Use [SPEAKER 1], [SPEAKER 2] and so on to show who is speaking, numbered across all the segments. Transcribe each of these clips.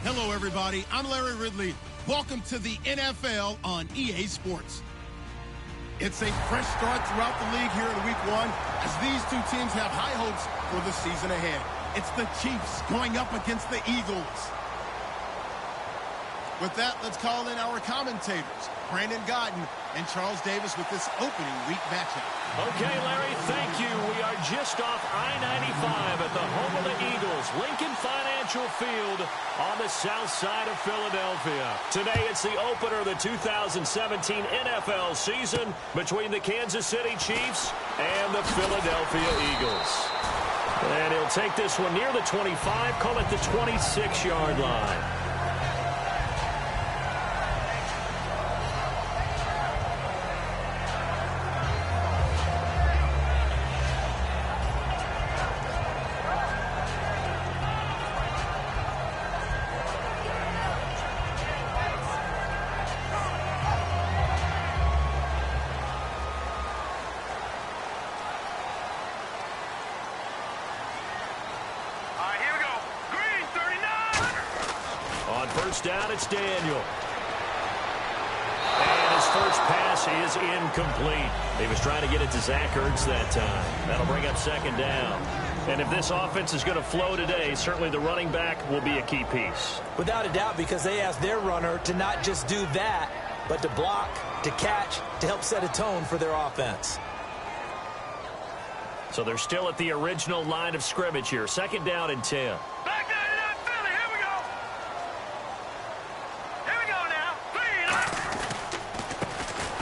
[SPEAKER 1] Hello, everybody. I'm Larry Ridley. Welcome to the NFL on EA Sports. It's a fresh start throughout the league here in Week 1 as these two teams have high hopes for the season ahead. It's the Chiefs going up against the Eagles. With that, let's call in our commentators, Brandon Godden and Charles Davis, with this opening week matchup.
[SPEAKER 2] Okay, Larry, thank you. We are just off I-95 at the home of the Eagles, Lincoln Financial Field on the south side of Philadelphia. Today, it's the opener of the 2017 NFL season between the Kansas City Chiefs and the Philadelphia Eagles. And he'll take this one near the 25, call it the 26-yard line. Down, it's Daniel. And his first pass is incomplete. He was trying to get it to Zach Ertz that time. That'll bring up second down. And if this offense is going to flow today, certainly the running back will be a key piece.
[SPEAKER 3] Without a doubt, because they asked their runner to not just do that, but to block, to catch, to help set a tone for their offense.
[SPEAKER 2] So they're still at the original line of scrimmage here. Second down and 10.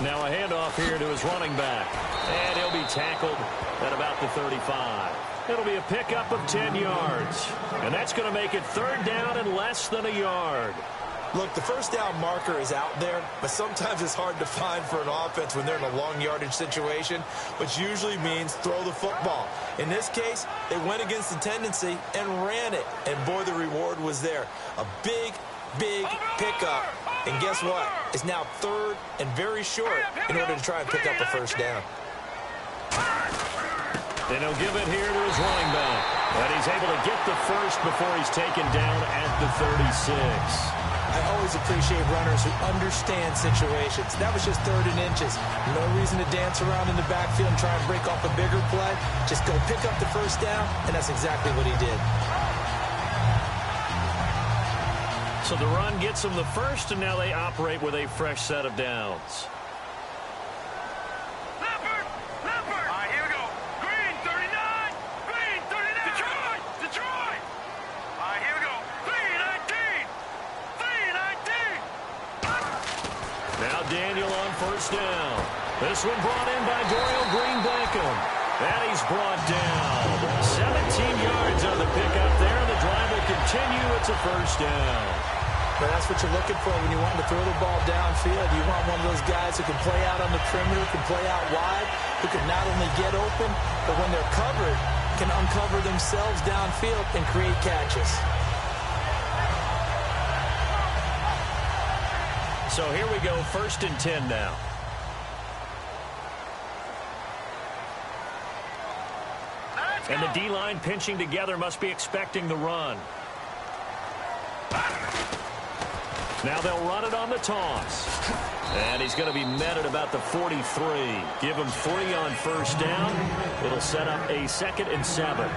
[SPEAKER 2] Now a handoff here to his running back. And he'll be tackled at about the 35. It'll be a pickup of 10 yards. And that's going to make it third down and less than a yard.
[SPEAKER 3] Look, the first down marker is out there, but sometimes it's hard to find for an offense when they're in a long yardage situation, which usually means throw the football. In this case, they went against the tendency and ran it. And boy, the reward was there. A big pickup. And guess what? It's now third and very short in order to try and pick up a first down.
[SPEAKER 2] Then he'll give it here to his running back. But he's able to get the first before he's taken down at the 36.
[SPEAKER 3] I always appreciate runners who understand situations. That was just third and inches. No reason to dance around in the backfield and try and break off a bigger play. Just go pick up the first down, and that's exactly what he did.
[SPEAKER 2] So the run gets them the first, and now they operate with a fresh set of downs.
[SPEAKER 4] Leopard! All right, here we go. Green, 39! Green, 39! Detroit! All right, here we go. 319! 319!
[SPEAKER 2] Now Daniel on first down. This one brought in by Dorial Green-Beckham. And he's brought down. 17 yards on the pickup there. The drive will continue. It's a first down.
[SPEAKER 3] But that's what you're looking for when you want to throw the ball downfield. You want one of those guys who can play out on the perimeter, can play out wide, who can not only get open, but when they're covered, can uncover themselves downfield and create catches.
[SPEAKER 2] So here we go, first and 10 now. And the D-line pinching together must be expecting the run. Now they'll run it on the toss. And he's going to be met at about the 43. Give him 3 on first down. It'll set up a 2nd and 7.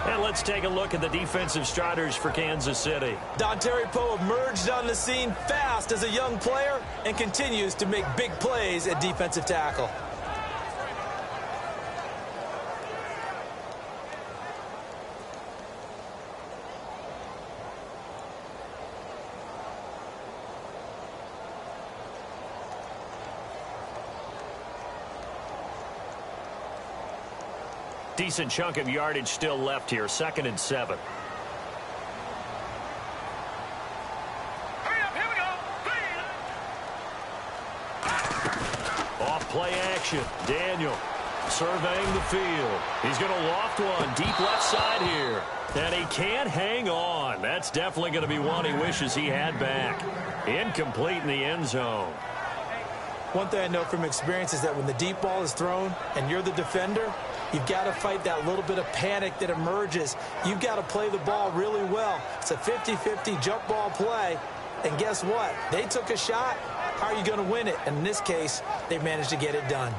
[SPEAKER 2] And let's take a look at the defensive starters for Kansas City.
[SPEAKER 3] Dontari Poe emerged on the scene fast as a young player and continues to make big plays at defensive tackle.
[SPEAKER 2] Decent chunk of yardage still left here. 2nd and 7.
[SPEAKER 4] Hurry up, here we go.
[SPEAKER 2] Off play action. Daniel surveying the field. He's going to loft one deep left side here. And he can't hang on. That's definitely going to be one he wishes he had back. Incomplete in the end zone.
[SPEAKER 3] One thing I know from experience is that when the deep ball is thrown and you're the defender, You've got to fight that little bit of panic that emerges. You've got to play the ball really well. It's a 50-50 jump ball play. And guess what? They took a shot. How are you going to win it? And in this case, they managed to get it done.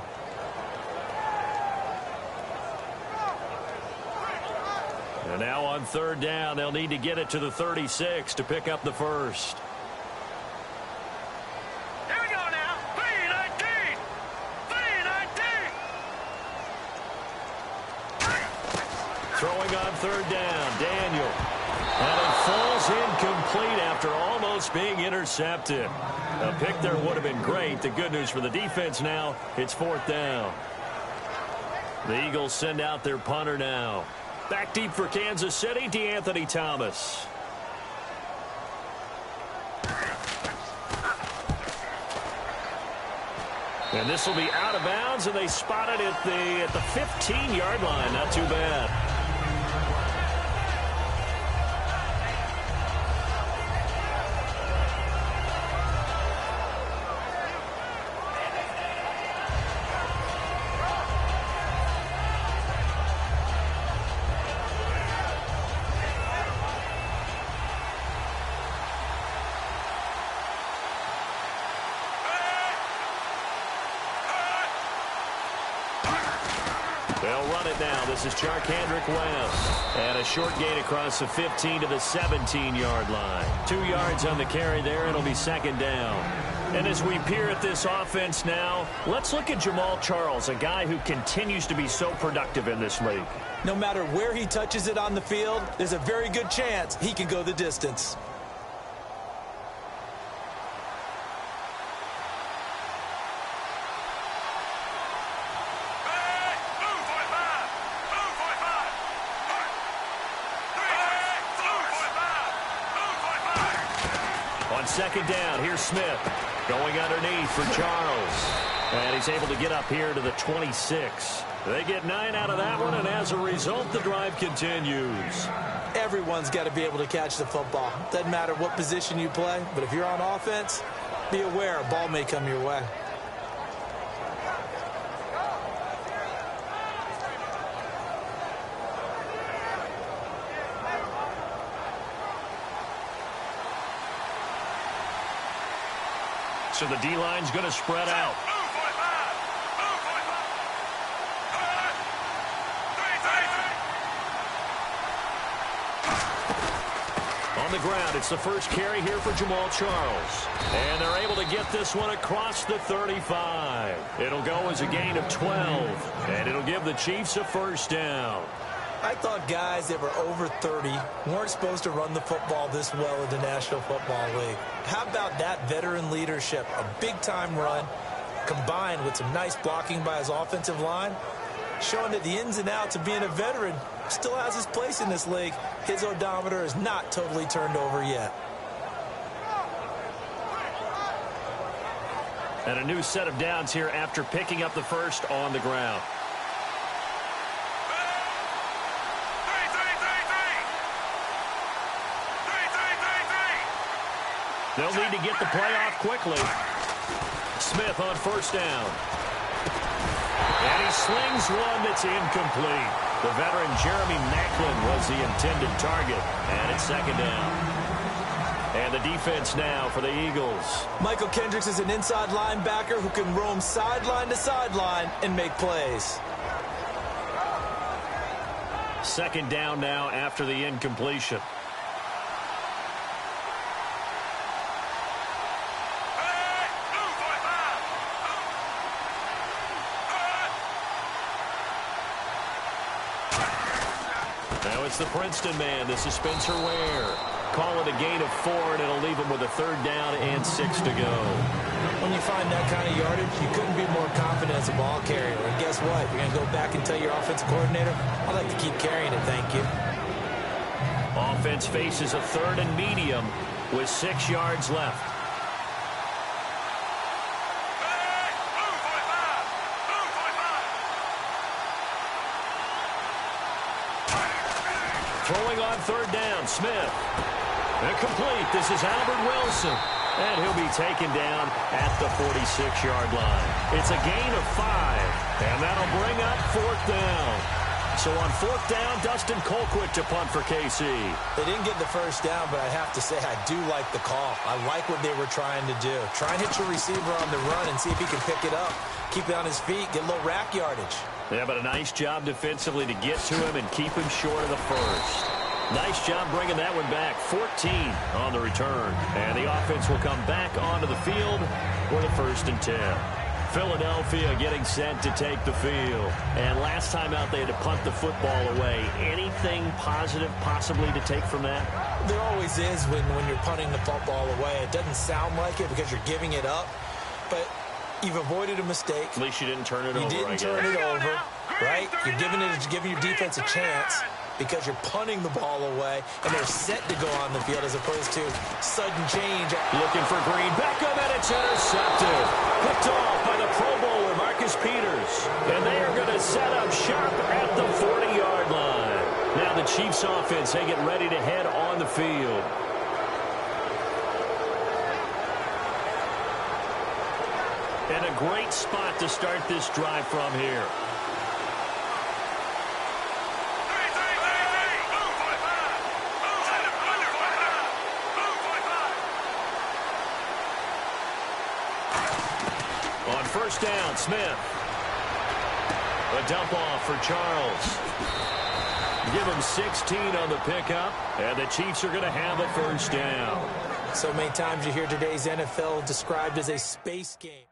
[SPEAKER 2] And now on third down, they'll need to get it to the 36 to pick up the first.
[SPEAKER 4] Here we go now. 3-19. 3-19.
[SPEAKER 2] Throwing on third down, Daniel. And it falls incomplete after almost being intercepted. A pick there would have been great. The good news for the defense now, it's fourth down. The Eagles send out their punter now. Back deep for Kansas City, DeAnthony Thomas. And this will be out of bounds, and they spot it at the 15-yard line. Not too bad. They'll run it now. This is Charkandrick West. And a short gain across the 15 to the 17-yard line. 2 yards on the carry there. It'll be second down. And as we peer at this offense now, let's look at Jamal Charles, a guy who continues to be so productive in this league.
[SPEAKER 3] No matter where he touches it on the field, there's a very good chance he can go the distance.
[SPEAKER 2] Second down, here's Smith going underneath for Charles. And he's able to get up here to the 26. They get 9 out of that one, and as a result, the drive continues.
[SPEAKER 3] Everyone's got to be able to catch the football. Doesn't matter what position you play, but if you're on offense, be aware a ball may come your way.
[SPEAKER 2] So the D-line's going to spread out. On the ground, it's the first carry here for Jamal Charles. And they're able to get this one across the 35. It'll go as a gain of 12. And it'll give the Chiefs a first down.
[SPEAKER 3] I thought guys that were over 30 weren't supposed to run the football this well in the National Football League. How about that veteran leadership? A big-time run combined with some nice blocking by his offensive line, showing that the ins and outs of being a veteran still has his place in this league. His odometer is not totally turned over yet.
[SPEAKER 2] And a new set of downs here after picking up the first on the ground. They'll need to get the play off quickly. Smith on first down. And he slings one that's incomplete. The veteran Jeremy Maclin was the intended target. And it's second down. And the defense now for the Eagles.
[SPEAKER 3] Michael Kendricks is an inside linebacker who can roam sideline to sideline and make plays.
[SPEAKER 2] Second down now after the incompletion. It's the Princeton man. This is Spencer Ware. Call it a gain of 4, and it'll leave him with a third down and 6 to go.
[SPEAKER 3] When you find that kind of yardage, you couldn't be more confident as a ball carrier. And guess what? You're going to go back and tell your offensive coordinator, I'd like to keep carrying it, thank you.
[SPEAKER 2] Offense faces a third and medium with 6 yards left. Throwing on third down, Smith. Incomplete. This is Albert Wilson. And he'll be taken down at the 46-yard line. It's a gain of 5, and that'll bring up 4th down. So on 4th down, Dustin Colquitt to punt for KC.
[SPEAKER 3] They didn't get the first down, but I have to say I do like the call. I like what they were trying to do. Try and hit your receiver on the run and see if he can pick it up. Keep it on his feet, get a little rack yardage.
[SPEAKER 2] Yeah, but a nice job defensively to get to him and keep him short of the first. Nice job bringing that one back. 14 on the return. And the offense will come back onto the field for the 1st and 10. Philadelphia getting set to take the field. And last time out, they had to punt the football away. Anything positive possibly to take from that?
[SPEAKER 3] There always is when you're punting the football away. It doesn't sound like it because you're giving it up, but you've avoided a mistake.
[SPEAKER 2] At least you didn't turn it over.
[SPEAKER 3] You didn't turn it over, right? You're giving your defense a chance because you're punting the ball away, and they're set to go on the field as opposed to sudden change.
[SPEAKER 2] Looking for Green. Beckham, and it's intercepted. Picked off by the Pro Bowler, Marcus Peters. And they are going to set up shop at the 40-yard line. Now the Chiefs offense, they get ready to head on the field. And a great spot to start this drive from here. On 1st down, Smith. A dump off for Charles. Give him 16 on the pickup, and the Chiefs are going to have a 1st down.
[SPEAKER 3] So many times you hear today's NFL described as a space game.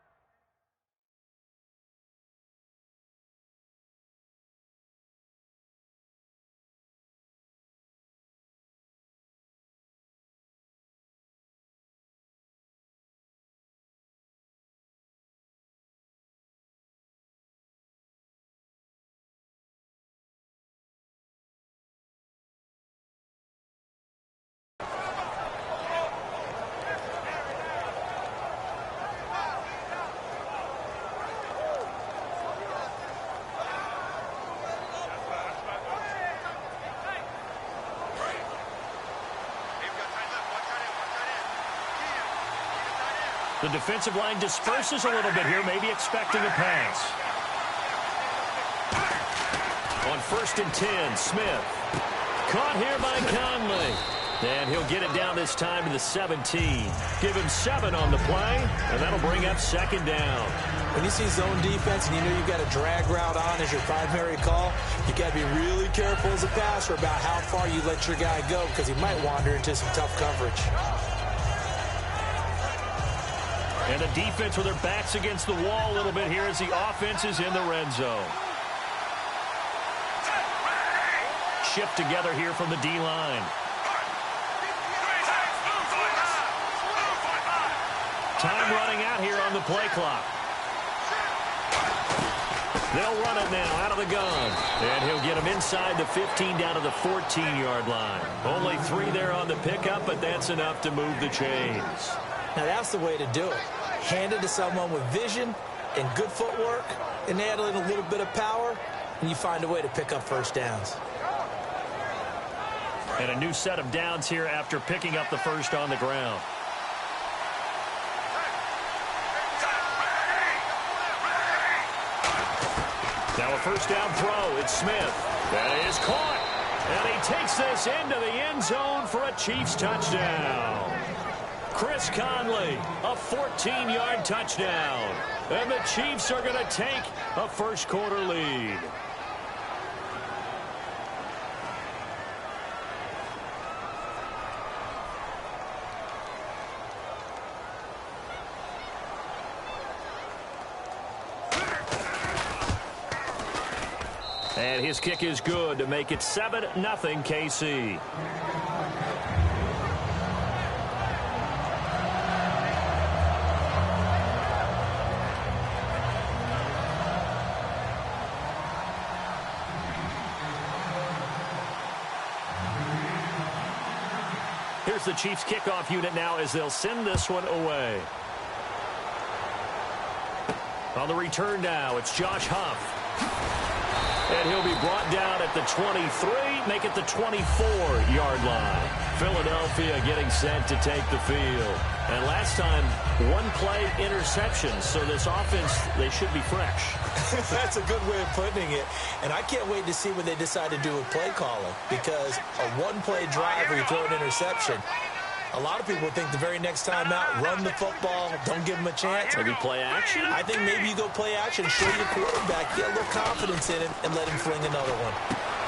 [SPEAKER 2] The defensive line disperses a little bit here, maybe expecting a pass. On 1st and 10, Smith. Caught here by Conley. And he'll get it down this time to the 17. Give him 7 on the play, and that'll bring up 2nd down.
[SPEAKER 3] When you see zone defense and you know you've got a drag route on as your primary call, you got to be really careful as a passer about how far you let your guy go because he might wander into some tough coverage.
[SPEAKER 2] And the defense with their backs against the wall a little bit here as the offense is in the red zone. Shift together here from the D-line. Time running out here on the play clock. They'll run it now out of the gun. And he'll get him inside the 15 down to the 14-yard line. Only 3 there on the pickup, but that's enough to move the chains.
[SPEAKER 3] Now that's the way to do it. Hand it to someone with vision and good footwork, and add in a little bit of power, and you find a way to pick up 1st downs.
[SPEAKER 2] And a new set of downs here after picking up the 1st on the ground. Now a 1st down throw. It's Smith. That is caught. And he takes this into the end zone for a Chiefs touchdown. Chris Conley, a 14-yard touchdown. And the Chiefs are going to take a 1st quarter lead. And his kick is good to make it 7-0 KC. Here's the Chiefs kickoff unit now as they'll send this one away. On the return now, it's Josh Huff. And he'll be brought down at the 23, make it the 24-yard line. Philadelphia getting set to take the field. And last time, one play interception. So this offense, they should be fresh.
[SPEAKER 3] That's a good way of putting it. And I can't wait to see what they decide to do with play calling. Because a one-play drive where you throw an interception, a lot of people think the very next time out, run the football, don't give them a chance.
[SPEAKER 2] Maybe play action?
[SPEAKER 3] I think maybe you go play action, show your quarterback, get a little confidence in him, and let him fling another one.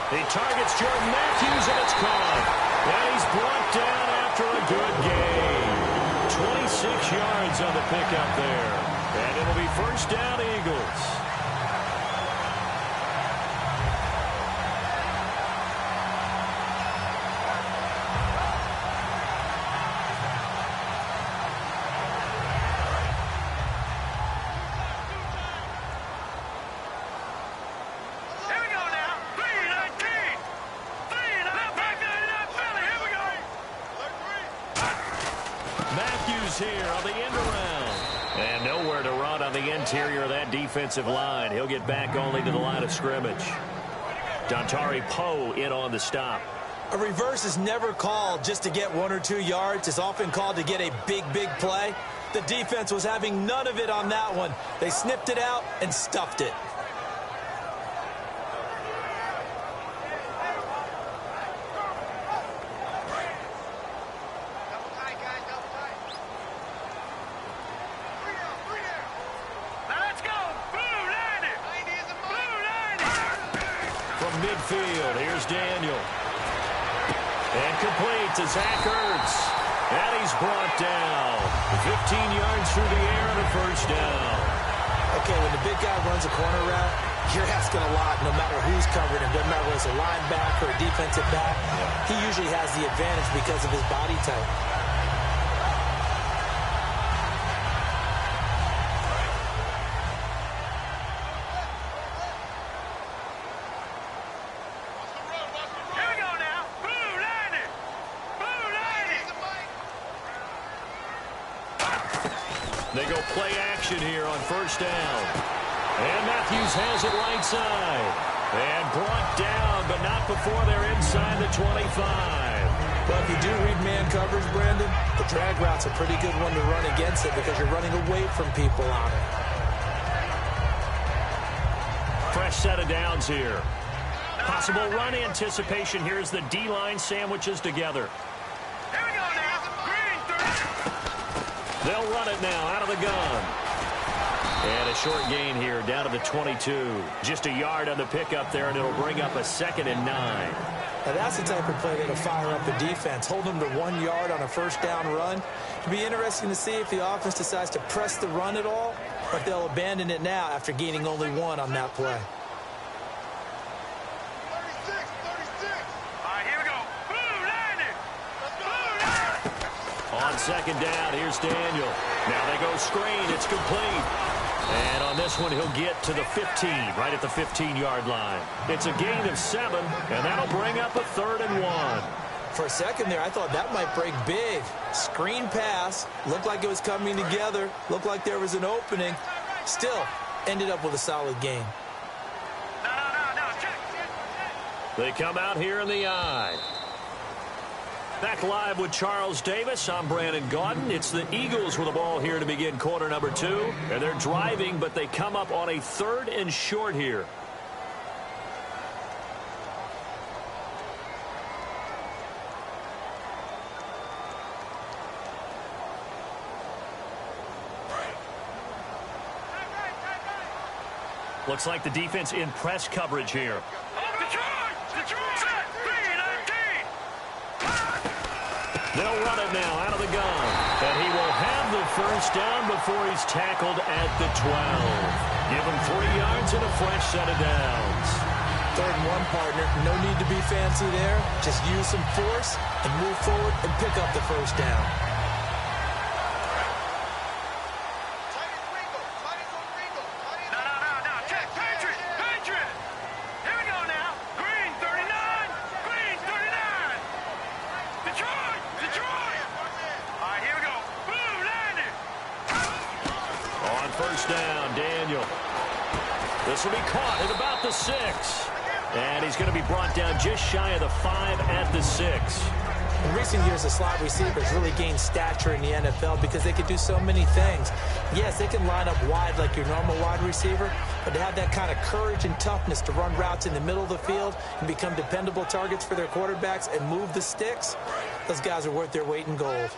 [SPEAKER 2] He targets Jordan Matthews, and it's caught. And he's brought down after a good game. 26 yards on the pickup there. And it'll be first down, Eagles. Here on the end around. And nowhere to run on the interior of that defensive line. He'll get back only to the line of scrimmage. Dontari Poe in on the stop.
[SPEAKER 3] A reverse is never called just to get 1 or 2 yards. It's often called to get a big play. The defense was having none of it on that one. They snipped it out and stuffed it.
[SPEAKER 2] Midfield. Here's Daniel. And complete to Zach Ertz. And he's brought down. 15 yards through the air and a first down.
[SPEAKER 3] Okay, when the big guy runs a corner route, you're asking a lot no matter who's covering him. Doesn't matter whether it's a linebacker or a defensive back. He usually has the advantage because of his body type.
[SPEAKER 2] They go play action here on first down. And Matthews has it right side. And brought down, but not before they're inside the 25.
[SPEAKER 3] Well, if you do read man coverage, Brandon, the drag route's a pretty good one to run against it because you're running away from people on it.
[SPEAKER 2] Fresh set of downs here. Possible run anticipation. Here's the D-line sandwiches together. They'll run it now out of the gun. And a short gain here down to the 22. Just a yard on the pickup there, and it'll bring up a 2nd and 9.
[SPEAKER 3] Now that's the type of play that'll fire up a defense. Hold them to 1 yard on a first down run. It'll be interesting to see if the offense decides to press the run at all, or if they'll abandon it now after gaining only 1 on that play.
[SPEAKER 2] On second down, here's Daniel. Now they go screen. It's complete. And on this one, he'll get to the 15, right at the 15-yard line. It's a gain of 7, and that'll bring up a 3rd and 1.
[SPEAKER 3] For a second there, I thought that might break big. Screen pass. Looked like it was coming together. Looked like there was an opening. Still, ended up with a solid gain.
[SPEAKER 2] They come out here in the I. Back live with Charles Davis. I'm Brandon Gaudin. It's the Eagles with the ball here to begin quarter number 2. And they're driving, but they come up on a 3rd and short here. Looks like the defense in press coverage here. They'll run it now out of the gun. And he will have the first down before he's tackled at the 12. Give him 3 yards and a fresh set of downs.
[SPEAKER 3] 3rd and 1, partner. No need to be fancy there. Just use some force and move forward and pick up the first down.
[SPEAKER 2] First down, Daniel. This will be caught at about the 6. And he's going to be brought down just shy of the 5 at the 6.
[SPEAKER 3] In recent years, the slot receivers really gained stature in the NFL because they could do so many things. Yes, they can line up wide like your normal wide receiver, but to have that kind of courage and toughness to run routes in the middle of the field and become dependable targets for their quarterbacks and move the sticks, those guys are worth their weight in gold.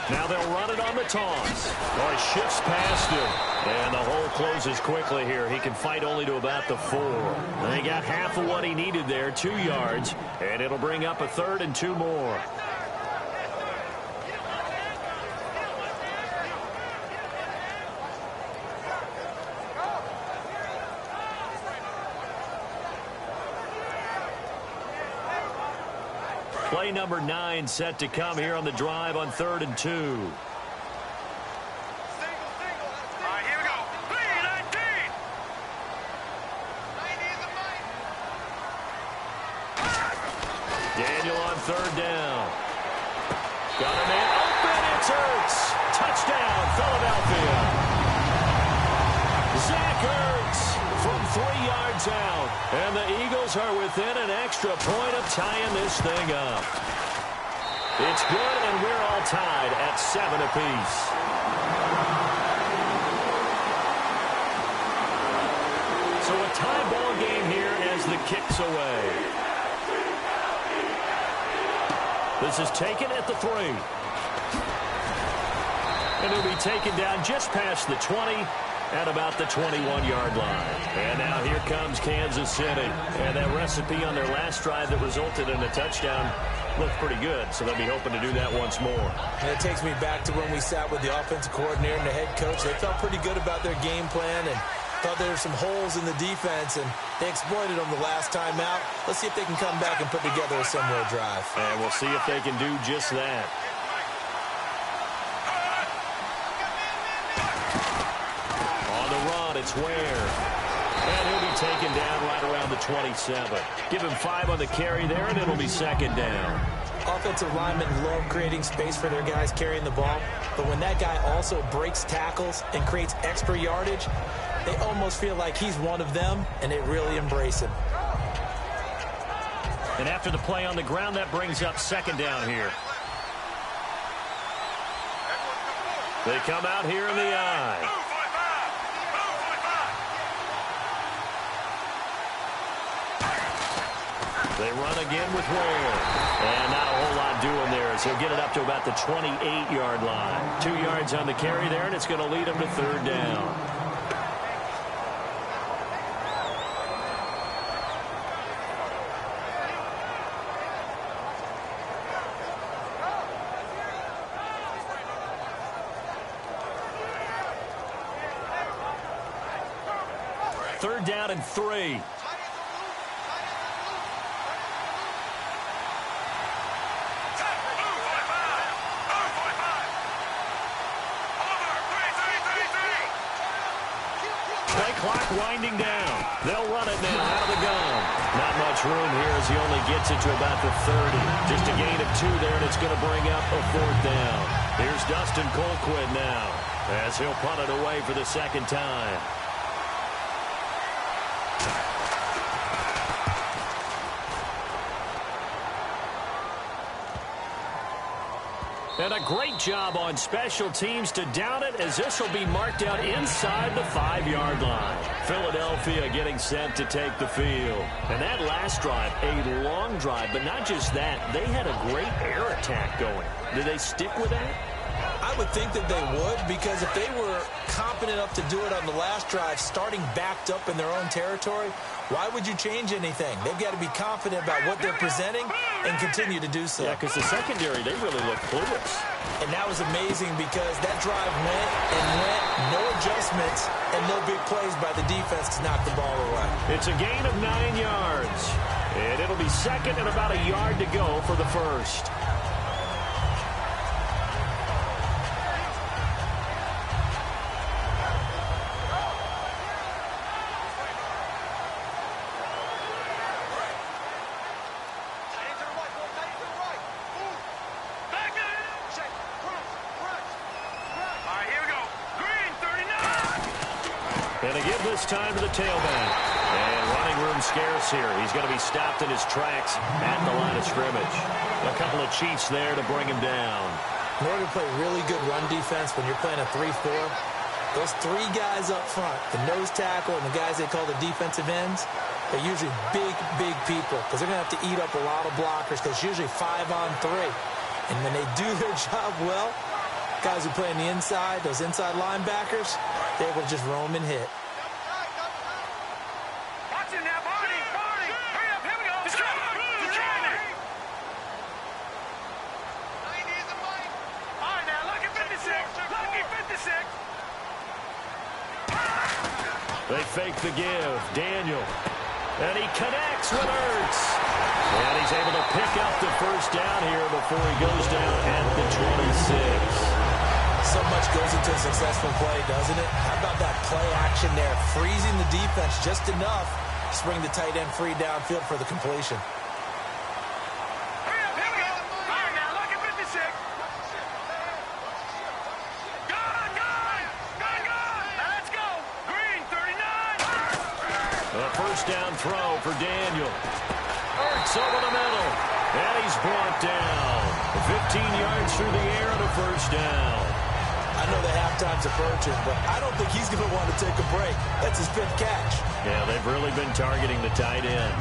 [SPEAKER 2] Now they'll run it on the toss. Oh, he shifts past him. And the hole closes quickly here. He can fight only to about the 4. And he got half of what he needed there, 2 yards. And it'll bring up a 3rd and 2 more. Play number 9 set to come here on the drive on 3rd and 2.
[SPEAKER 4] All right, here we go. 3-19.
[SPEAKER 2] Daniel on 3rd down. Got a man open. It's Ertz. Touchdown, Philadelphia. Zach Ertz from 3 yards out. And the Eagles are within an extra point of tying this thing up. It's good, and we're all tied at 7 apiece. So a tie ball game here as the kick's away. This is taken at the 3. And it'll be taken down just past the 20 at about the 21-yard line. And now here comes Kansas City. And that recipe on their last drive that resulted in a touchdown looked pretty good, so they'll be hoping to do that once more.
[SPEAKER 3] And it takes me back to when we sat with the offensive coordinator and the head coach. They felt pretty good about their game plan and thought there were some holes in the defense, and they exploited them the last time out. Let's see if they can come back and put together a similar drive.
[SPEAKER 2] And we'll see if they can do just that. On the run, it's Ware. And he'll be taken down right around the 27. Give him 5 on the carry there, and it'll be 2nd down.
[SPEAKER 3] Offensive linemen love creating space for their guys carrying the ball, but when that guy also breaks tackles and creates extra yardage, they almost feel like he's one of them, and they really embrace him.
[SPEAKER 2] And after the play on the ground, that brings up 2nd down here. They come out here in the I. They run again with Ware. And not a whole lot doing there as he'll get it up to about the 28-yard line. 2 yards on the carry there, and it's going to lead him to 3rd down. Third down and 3. Clock winding down. They'll run it now out of the gun. Not much room here as he only gets it to about the 30. Just a gain of 2 there, and it's going to bring up a 4th down. Here's Dustin Colquitt now as he'll punt it away for the 2nd time. And a great job on special teams to down it, as this will be marked out inside the 5-yard line. Philadelphia getting set to take the field. And that last drive, a long drive, but not just that. They had a great air attack going. Did they stick with that?
[SPEAKER 3] I would think that they would, because if they were confident enough to do it on the last drive, starting backed up in their own territory, why would you change anything? They've got to be confident about what they're presenting and continue to do so.
[SPEAKER 2] Yeah, because the secondary, they really look clueless.
[SPEAKER 3] And that was amazing because that drive went and went, no adjustments, and no big plays by the defense to knock the ball away.
[SPEAKER 2] It's a gain of 9 yards. And it'll be 2nd and about a yard to go for the 1st. give this time to the tailback. And running room scarce here. He's going to be stopped in his tracks at the line of scrimmage. A couple of Chiefs there to bring him down.
[SPEAKER 3] In order to play really good run defense when you're playing a 3-4, those three guys up front, the nose tackle and the guys they call the defensive ends, they're usually big, big people because they're going to have to eat up a lot of blockers because it's usually 5-on-3. And when they do their job well, guys who play on the inside, those inside linebackers, they will just roam and hit.
[SPEAKER 4] Watch it now, Barney! Barney! Hurry up, here we go! Detroit! All right, now, lucky 56! Lucky 56!
[SPEAKER 2] They fake the give. Daniel. And he connects with Ertz. And he's able to pick up the first down here before he goes down at the 26.
[SPEAKER 3] So much goes into a successful play, doesn't it? How about that play action there? Freezing the defense just enough to bring the tight end free downfield for the completion.
[SPEAKER 4] Hurry up, here we go! All right, now, lucky 56!
[SPEAKER 2] A first down throw for Daniel. Ertz over the middle. And he's brought down. 15 yards through the air and a first down.
[SPEAKER 3] I know the halftime's approaching, but I don't think he's going to want to take a break. That's his fifth catch.
[SPEAKER 2] Yeah, they've really been targeting the tight end.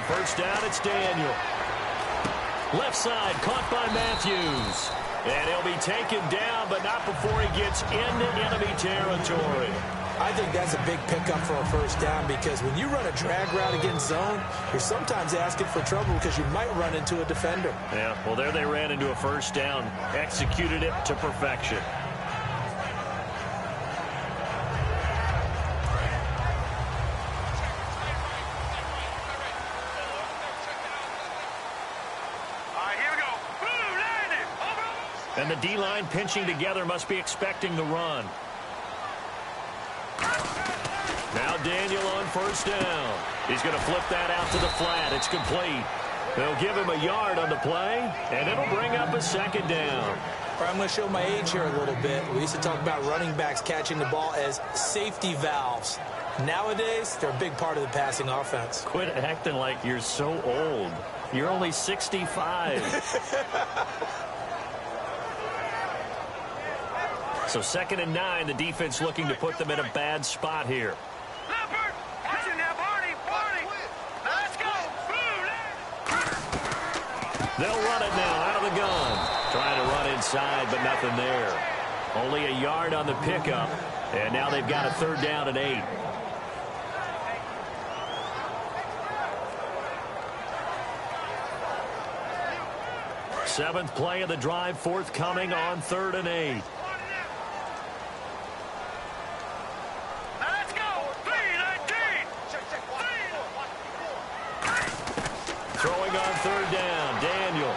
[SPEAKER 2] First down, it's Daniel. Left side, caught by Matthews. And he'll be taken down, but not before he gets into enemy territory.
[SPEAKER 3] I think that's a big pickup for a first down because when you run a drag route against zone, you're sometimes asking for trouble because you might run into a defender.
[SPEAKER 2] Yeah, well, there they ran into a first down. Executed it to perfection. And the D-line pinching together must be expecting the run. Now Daniel on first down. He's going to flip that out to the flat. It's complete. They'll give him a yard on the play, and it'll bring up a second down.
[SPEAKER 3] All right, I'm going to show my age here a little bit. We used to talk about running backs catching the ball as safety valves. Nowadays, they're a big part of the passing offense.
[SPEAKER 2] Quit acting like you're so old. You're only 65. So 2nd and 9, the defense looking to put them in a bad spot here.
[SPEAKER 4] Leopard! Watch it now, Barney! Barney! Let's go!
[SPEAKER 2] They'll run it now out of the gun. Trying to run inside, but nothing there. Only a yard on the pickup. And now they've got a 3rd down and 8. Seventh play of the drive forthcoming on 3rd and 8. Throwing on 3rd down, Daniel.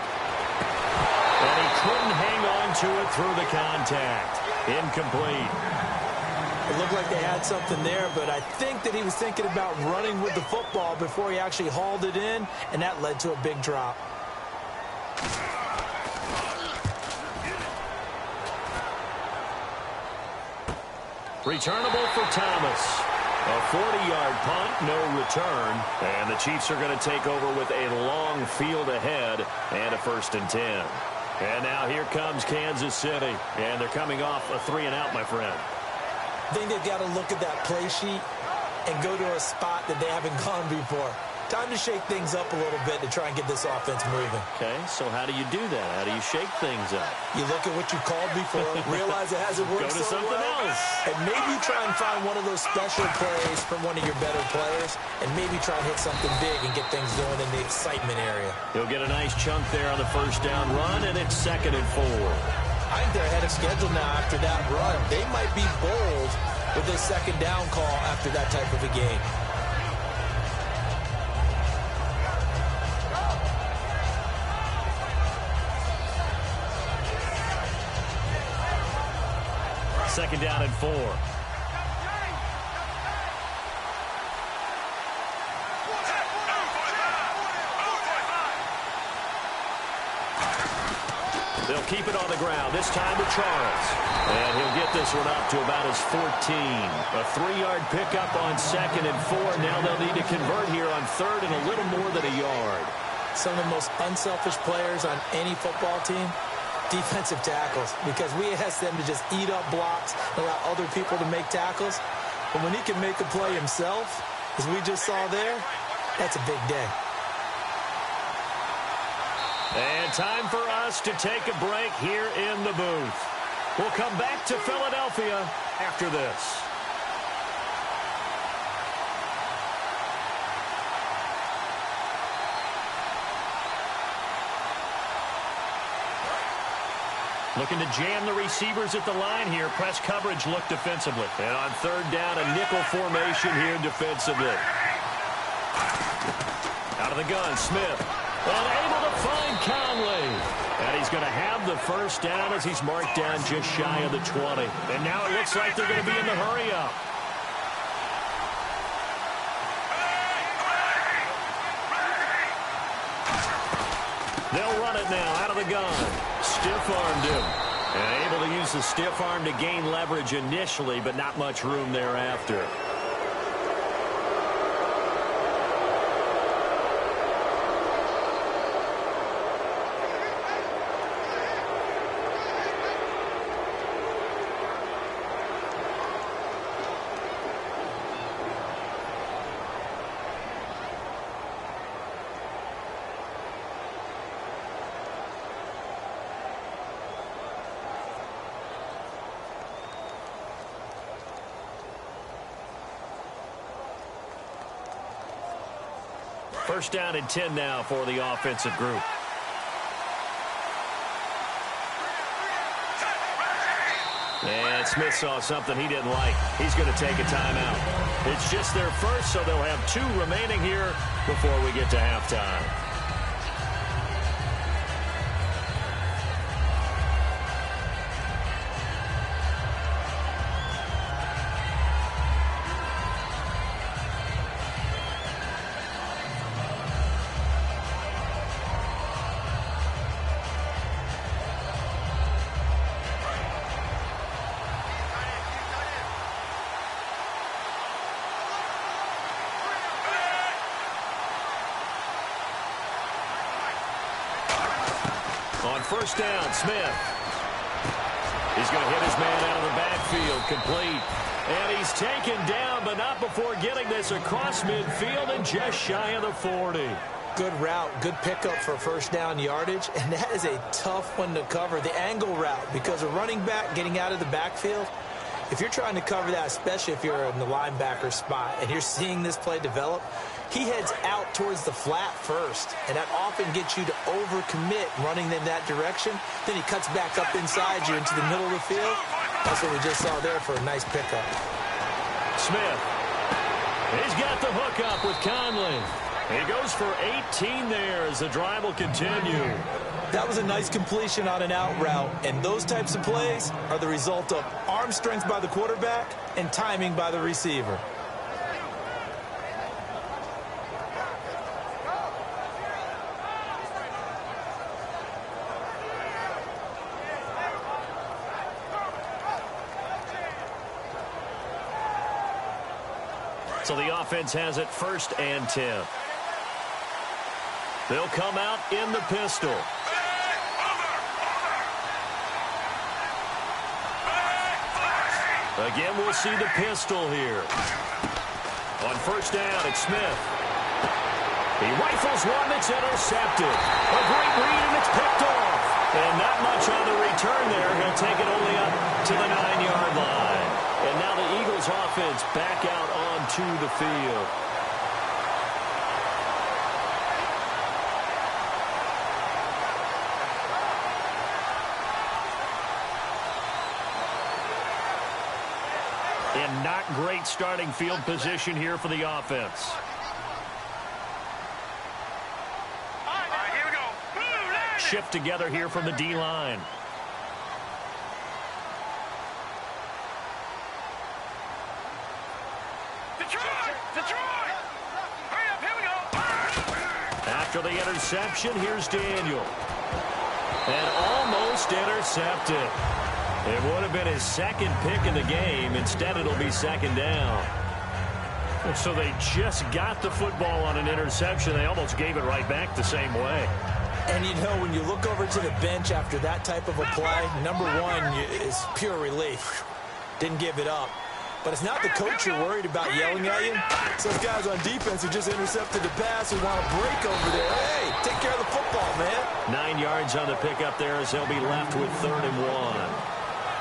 [SPEAKER 2] And he couldn't hang on to it through the contact. Incomplete.
[SPEAKER 3] It looked like they had something there, but I think that he was thinking about running with the football before he actually hauled it in, and that led to a big drop.
[SPEAKER 2] Returnable for Thomas. A 40-yard punt, no return. And the Chiefs are going to take over with a long field ahead and a 1st and 10. And now here comes Kansas City. And they're coming off a 3-and-out, my friend.
[SPEAKER 3] I think they've got to look at that play sheet and go to a spot that they haven't gone before. Time to shake things up a little bit to try and get this offense moving.
[SPEAKER 2] Okay, so how do you do that? How do you shake things up?
[SPEAKER 3] You look at what you called before, realize it hasn't worked
[SPEAKER 2] so
[SPEAKER 3] well.
[SPEAKER 2] Go to something else.
[SPEAKER 3] And maybe try and find one of those special plays from one of your better players, and maybe try and hit something big and get things going in the excitement area.
[SPEAKER 2] He'll get a nice chunk there on the first down run, and it's 2nd and 4.
[SPEAKER 3] I think they're ahead of schedule now after that run. They might be bold with this 2nd down call after that type of a game.
[SPEAKER 2] second down and 4. They'll keep it on the ground, this time to Charles. And he'll get this one up to about his 14. A 3-yard pickup on second and 4. Now they'll need to convert here on third and a little more than a yard.
[SPEAKER 3] Some of the most unselfish players on any football team, defensive tackles, because we ask them to just eat up blocks, allow other people to make tackles. But when he can make a play himself, as we just saw there, that's a big day.
[SPEAKER 2] And time for us to take a break here in the booth. We'll come back to Philadelphia after this. Looking to jam the receivers at the line here. Press coverage look defensively. And on third down, a nickel formation here defensively. Out of the gun, Smith. And able to find Conley. And he's going to have the first down as he's marked down just shy of the 20. And now it looks like they're going to be in the hurry-up. They'll run it now out of the gun. Stiff-armed him. And able to use the stiff arm to gain leverage initially, but not much room thereafter. First down and 10 now for the offensive group. And Smith saw something he didn't like. He's going to take a timeout. It's just their first, so they'll have 2 remaining here before we get to halftime. On first down, Smith. He's going to hit his man out of the backfield, complete. And he's taken down, but not before getting this across midfield and just shy of the 40.
[SPEAKER 3] Good route, good pickup for first down yardage, and that is a tough one to cover, the angle route, because a running back getting out of the backfield, if you're trying to cover that, especially if you're in the linebacker spot and you're seeing this play develop, he heads out towards the flat first, and that often gets you to overcommit running in that direction. Then he cuts back up inside you into the middle of the field. That's what we just saw there for a nice pickup.
[SPEAKER 2] Smith. He's got the hook up with Conley. He goes for 18 there as the drive will continue.
[SPEAKER 3] That was a nice completion on an out route, and those types of plays are the result of arm strength by the quarterback and timing by the receiver.
[SPEAKER 2] So the offense has it first and 10. They'll come out in the pistol. Again, we'll see the pistol here. On first down, it's Smith. He rifles one that's intercepted. A great read, and it's picked off. And not much on the return there. He'll take it only up to the 9-yard line. And now the Eagles offense back out onto the field. And not great starting field position here for the offense.
[SPEAKER 4] Here we go.
[SPEAKER 2] Shift together here from the D-line.
[SPEAKER 4] Detroit! Detroit! Hurry up, here we go!
[SPEAKER 2] After the interception, here's Daniel. And almost intercepted. It would have been his second pick of the game. Instead, it'll be second down. So they just got the football on an interception. They almost gave it right back the same way.
[SPEAKER 3] And, you know, when you look over to the bench after that type of a play, number one is pure relief. Didn't give it up. But it's not the coach you're worried about yelling at you. It's those guys on defense who just intercepted the pass and want to break over there. Hey, take care of the football, man.
[SPEAKER 2] 9 yards on the pickup there as they'll be left with 3rd and 1.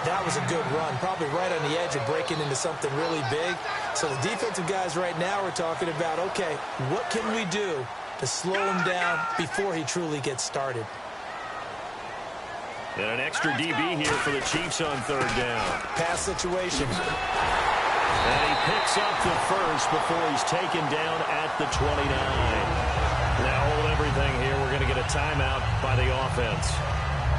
[SPEAKER 3] That was a good run, probably right on the edge of breaking into something really big. So the defensive guys right now are talking about, okay, what can we do to slow him down before he truly gets started?
[SPEAKER 2] And an extra DB here for the Chiefs on 3rd down.
[SPEAKER 3] Pass situation.
[SPEAKER 2] And he picks up the first before he's taken down at the 29. Now hold everything here. We're going to get a timeout by the offense.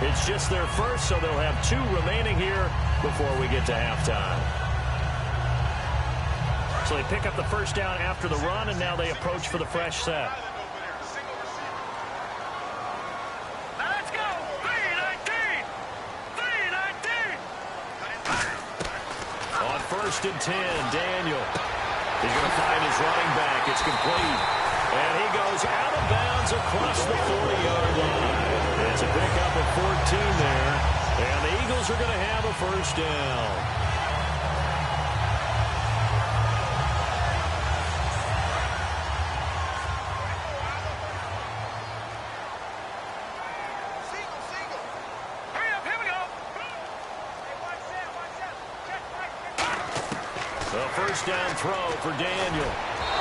[SPEAKER 2] It's just their first, so they'll have 2 remaining here before we get to halftime. So they pick up the first down after the run, and now they approach for the fresh set.
[SPEAKER 4] Now let's go! 3-19! 3-19!
[SPEAKER 2] On 1st and 10, Daniel. He's going to find his running back. It's complete. And he goes out of bounds across the 40-yard line. It's a pickup of 14 there. And the Eagles are going to have a first down.
[SPEAKER 4] Hurry up, here we go!
[SPEAKER 2] The first down throw for Daniel.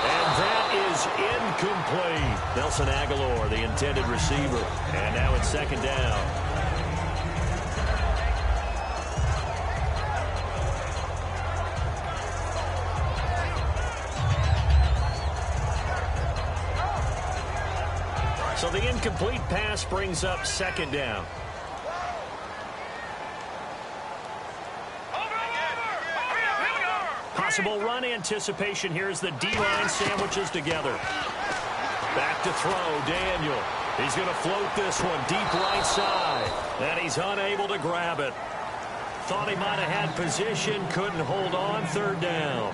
[SPEAKER 2] And that is incomplete. Nelson Aguilar, the intended receiver. And now it's 2nd down. So the incomplete pass brings up 2nd down. Possible run anticipation here as the D-line sandwiches together. Back to throw, Daniel. He's going to float this one deep right side. And he's unable to grab it. Thought he might have had position, couldn't hold on, 3rd down.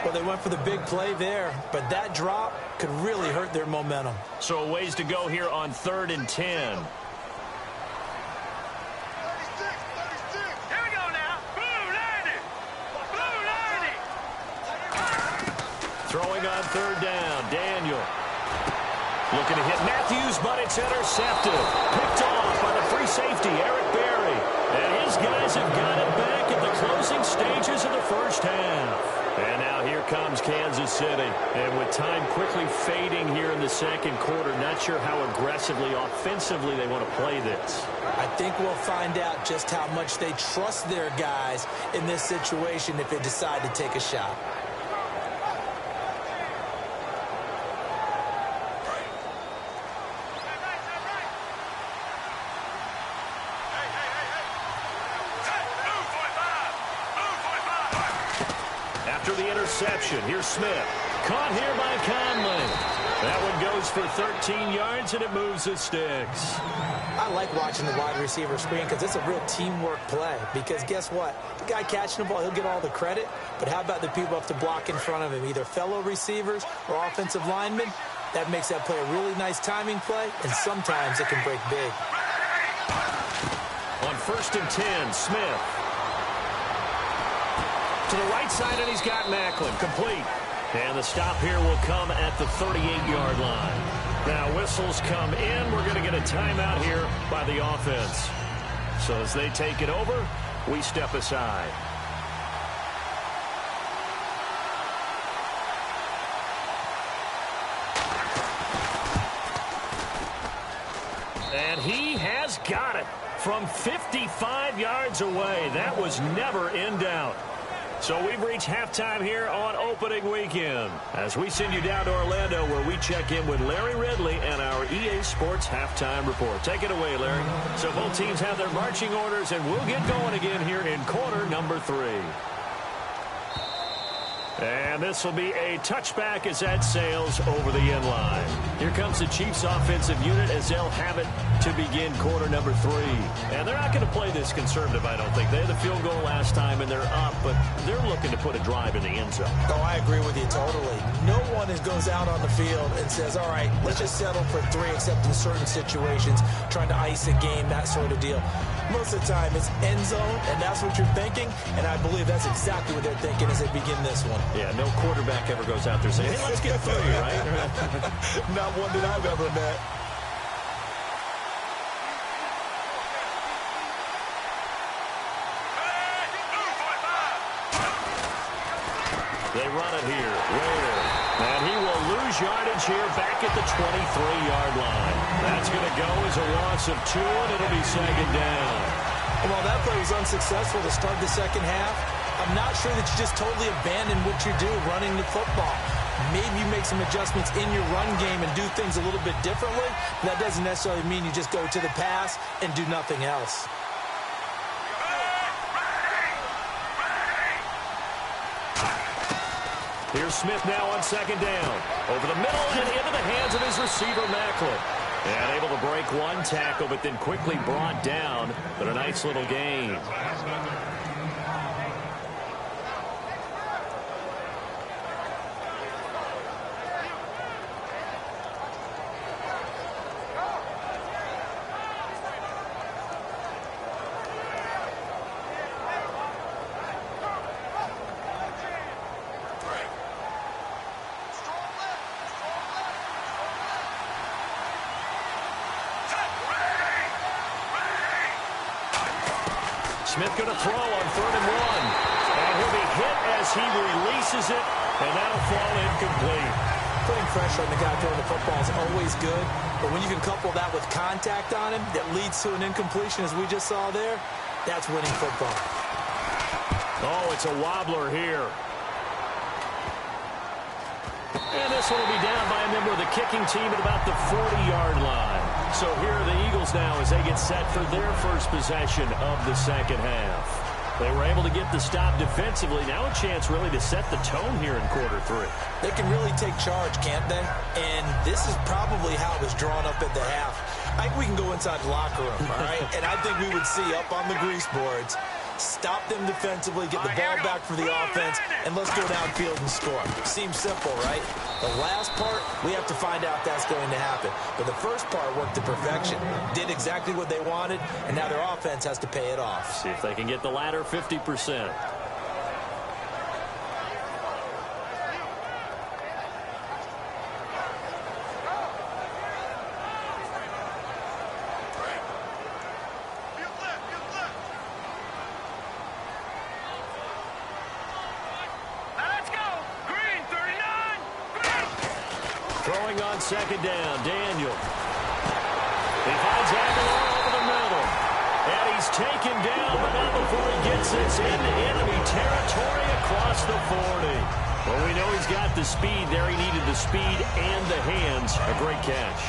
[SPEAKER 3] Well, they went for the big play there, but that drop could really hurt their momentum.
[SPEAKER 2] So a ways to go here on 3rd and 10. Throwing on 3rd down, Daniel. Looking to hit Matthews, but it's intercepted. Picked off by the free safety, Eric Berry. And his guys have got it back at the closing stages of the first half. And now here comes Kansas City. And with time quickly fading here in the 2nd quarter, not sure how aggressively, offensively they want to play this.
[SPEAKER 3] I think we'll find out just how much they trust their guys in this situation if they decide to take a shot.
[SPEAKER 2] After the interception, here's Smith. Caught here by Conley. That one goes for 13 yards, and it moves the sticks.
[SPEAKER 3] I like watching the wide receiver screen because it's a real teamwork play. Because guess what? The guy catching the ball, he'll get all the credit. But how about the people up to block in front of him, either fellow receivers or offensive linemen? That makes that play a really nice timing play, and sometimes it can break big.
[SPEAKER 2] On 1st and 10, Smith. To the right side, and he's got Macklin. Complete. And the stop here will come at the 38-yard line. Now whistles come in. We're going to get a timeout here by the offense. So as they take it over, we step aside. And he has got it from 55 yards away. That was never in doubt. So we've reached halftime here on opening weekend as we send you down to Orlando where we check in with Larry Ridley and our EA Sports halftime report. Take it away, Larry. So both teams have their marching orders, and we'll get going again here in quarter number 3. And this will be a touchback as that sails over the end line. Here comes the Chiefs offensive unit as they'll have it to begin quarter number 3. And they're not going to play this conservative, I don't think. They had the field goal last time and they're up, but they're looking to put a drive in the end zone.
[SPEAKER 3] Oh, I agree with you totally. No one goes out on the field and says, all right, let's just settle for 3, except in certain situations, trying to ice a game, that sort of deal. Most of the time, it's end zone, and that's what you're thinking, and I believe that's exactly what they're thinking as they begin this one.
[SPEAKER 2] Yeah, no quarterback ever goes out there saying, hey, let's get 3, right?
[SPEAKER 3] Not one that I've ever met.
[SPEAKER 2] They run it here. Ware. And he will lose yardage here back at the 23-yard line. That's going to go as a loss of 2, and it'll be second down.
[SPEAKER 3] Well, that play was unsuccessful to start the second half. I'm not sure that you just totally abandon what you do running the football. Maybe you make some adjustments in your run game and do things a little bit differently. But that doesn't necessarily mean you just go to the pass and do nothing else.
[SPEAKER 2] Here's Smith now on second down. Over the middle and into the hands of his receiver, Macklin. And able to break one tackle, but then quickly brought down. But a nice little gain. Smith going to throw on 3rd and 1. And he'll be hit as he releases it, and that'll fall incomplete.
[SPEAKER 3] Putting pressure on the guy throwing the football is always good, but when you can couple that with contact on him that leads to an incompletion, as we just saw there, that's winning football.
[SPEAKER 2] Oh, it's a wobbler here. And this one will be down by a member of the kicking team at about the 40-yard line. So here are the Eagles now as they get set for their first possession of the second half. They were able to get the stop defensively. Now a chance really to set the tone here in quarter 3.
[SPEAKER 3] They can really take charge, can't they? And this is probably how it was drawn up at the half. I think we can go inside the locker room, all right? And I think we would see up on the grease boards, stop them defensively, get the ball back for the offense, and let's go downfield and score. Seems simple, right? The last part, we have to find out that's going to happen. But the first part worked to perfection. Did exactly what they wanted, and now their offense has to pay it off.
[SPEAKER 2] See if they can get the latter 50%. Throwing on second down, Daniel. He finds Aguilar over the middle. And he's taken down, but not before he gets this into enemy territory across the 40. Well, we know he's got the speed there. He needed the speed and the hands. A great catch.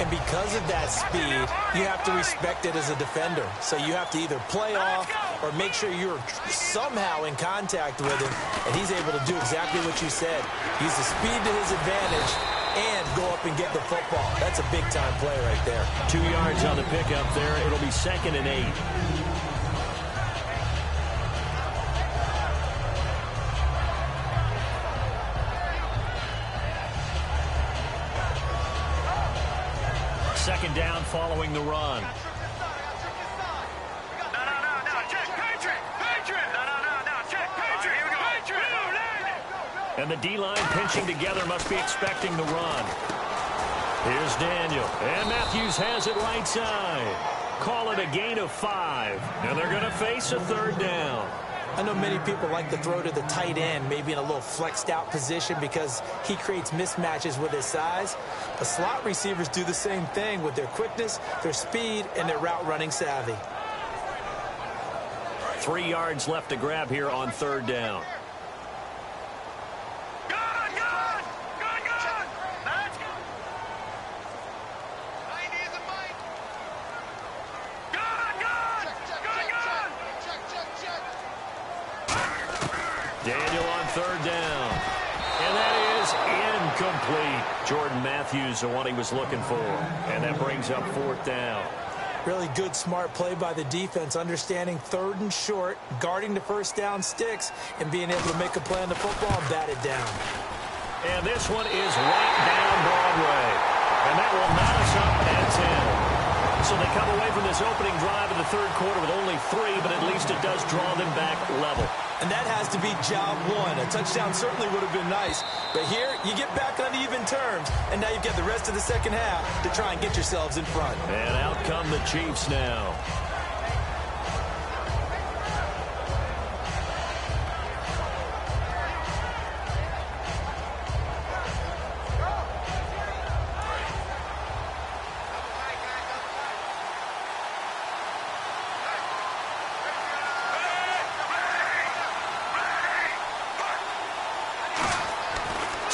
[SPEAKER 3] And because of that speed, you have to respect it as a defender. So you have to either play off or make sure you're somehow in contact with him. And he's able to do exactly what you said. Use the speed to his advantage and go up and get the football. That's a big-time play right there.
[SPEAKER 2] 2 yards on the pickup there. It'll be 2nd and 8. Second down following the run.
[SPEAKER 4] No, check, Patriot! No, check, Patriot! Here we go. Patriot!
[SPEAKER 2] And the D-line pinching together must be expecting the run. Here's Daniel. And Matthews has it right side. Call it a gain of 5. And they're going to face a 3rd down.
[SPEAKER 3] I know many people like to throw to the tight end, maybe in a little flexed out position because he creates mismatches with his size. But slot receivers do the same thing with their quickness, their speed, and their route running savvy.
[SPEAKER 2] 3 yards left to grab here on 3rd down. Daniel on third down. And that is incomplete. Jordan Matthews, the one he was looking for. And that brings up fourth down.
[SPEAKER 3] Really good, smart play by the defense, understanding third and short, guarding the first down sticks, and being able to make a play on the football and bat it down.
[SPEAKER 2] And this one is right down Broadway. And that will knot us up at 10. So they come away from this opening drive in the third quarter with only 3, but at least it does draw them back level.
[SPEAKER 3] And that has to be job one. A touchdown certainly would have been nice. But here, you get back on even terms, and now you've got the rest of the second half to try and get yourselves in front.
[SPEAKER 2] And out come the Chiefs now.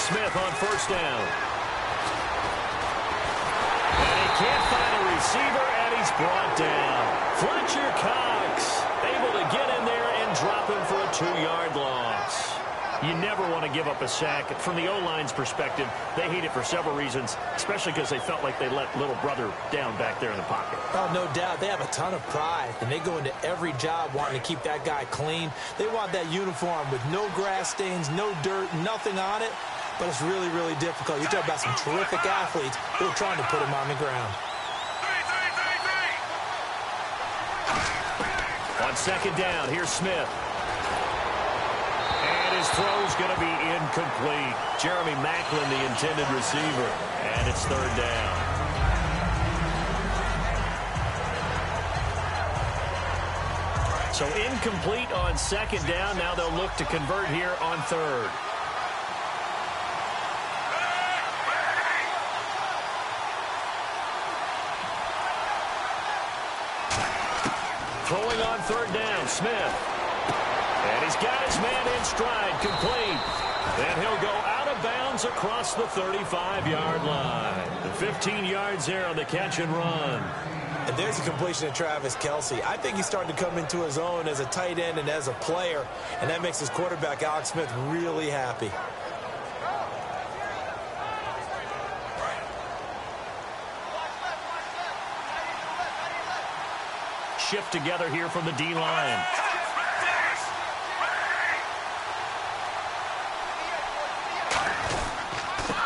[SPEAKER 2] Smith on first down. And he can't find a receiver, and he's brought down. Fletcher Cox able to get in there and drop him for a 2-yard loss. You never want to give up a sack. From the O-line's perspective, they hate it for several reasons, especially because they felt like they let little brother down back there in the pocket.
[SPEAKER 3] Oh, no doubt. They have a ton of pride, and they go into every job wanting to keep that guy clean. They want that uniform with no grass stains, no dirt, nothing on it. But it's really, really difficult. You're talking about some terrific athletes who are trying to put him on the ground.
[SPEAKER 2] On second down, here's Smith. And his throw's going to be incomplete. Jeremy Maclin, the intended receiver. And it's third down. So incomplete on second down. Now they'll look to convert here on third. Throwing on third down, Smith. And he's got his man in stride, complete. Then he'll go out of bounds across the 35-yard line. 15 yards there on the catch and run.
[SPEAKER 3] And there's a completion to Travis Kelce. I think he's starting to come into his own as a tight end and as a player, and that makes his quarterback, Alex Smith, really happy.
[SPEAKER 2] Shift together here from the D-line.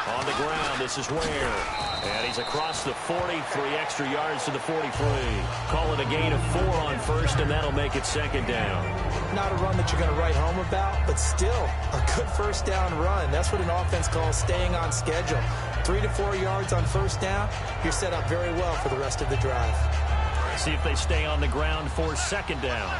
[SPEAKER 2] On the ground, this is Ware. And he's across the 40, 3 extra yards to the 43. Call it a gain of 4 on first, and that'll make it second down.
[SPEAKER 3] Not a run that you're going to write home about, but still a good first down run. That's what an offense calls staying on schedule. 3 to 4 yards on first down, you're set up very well for the rest of the drive.
[SPEAKER 2] See if they stay on the ground for second down.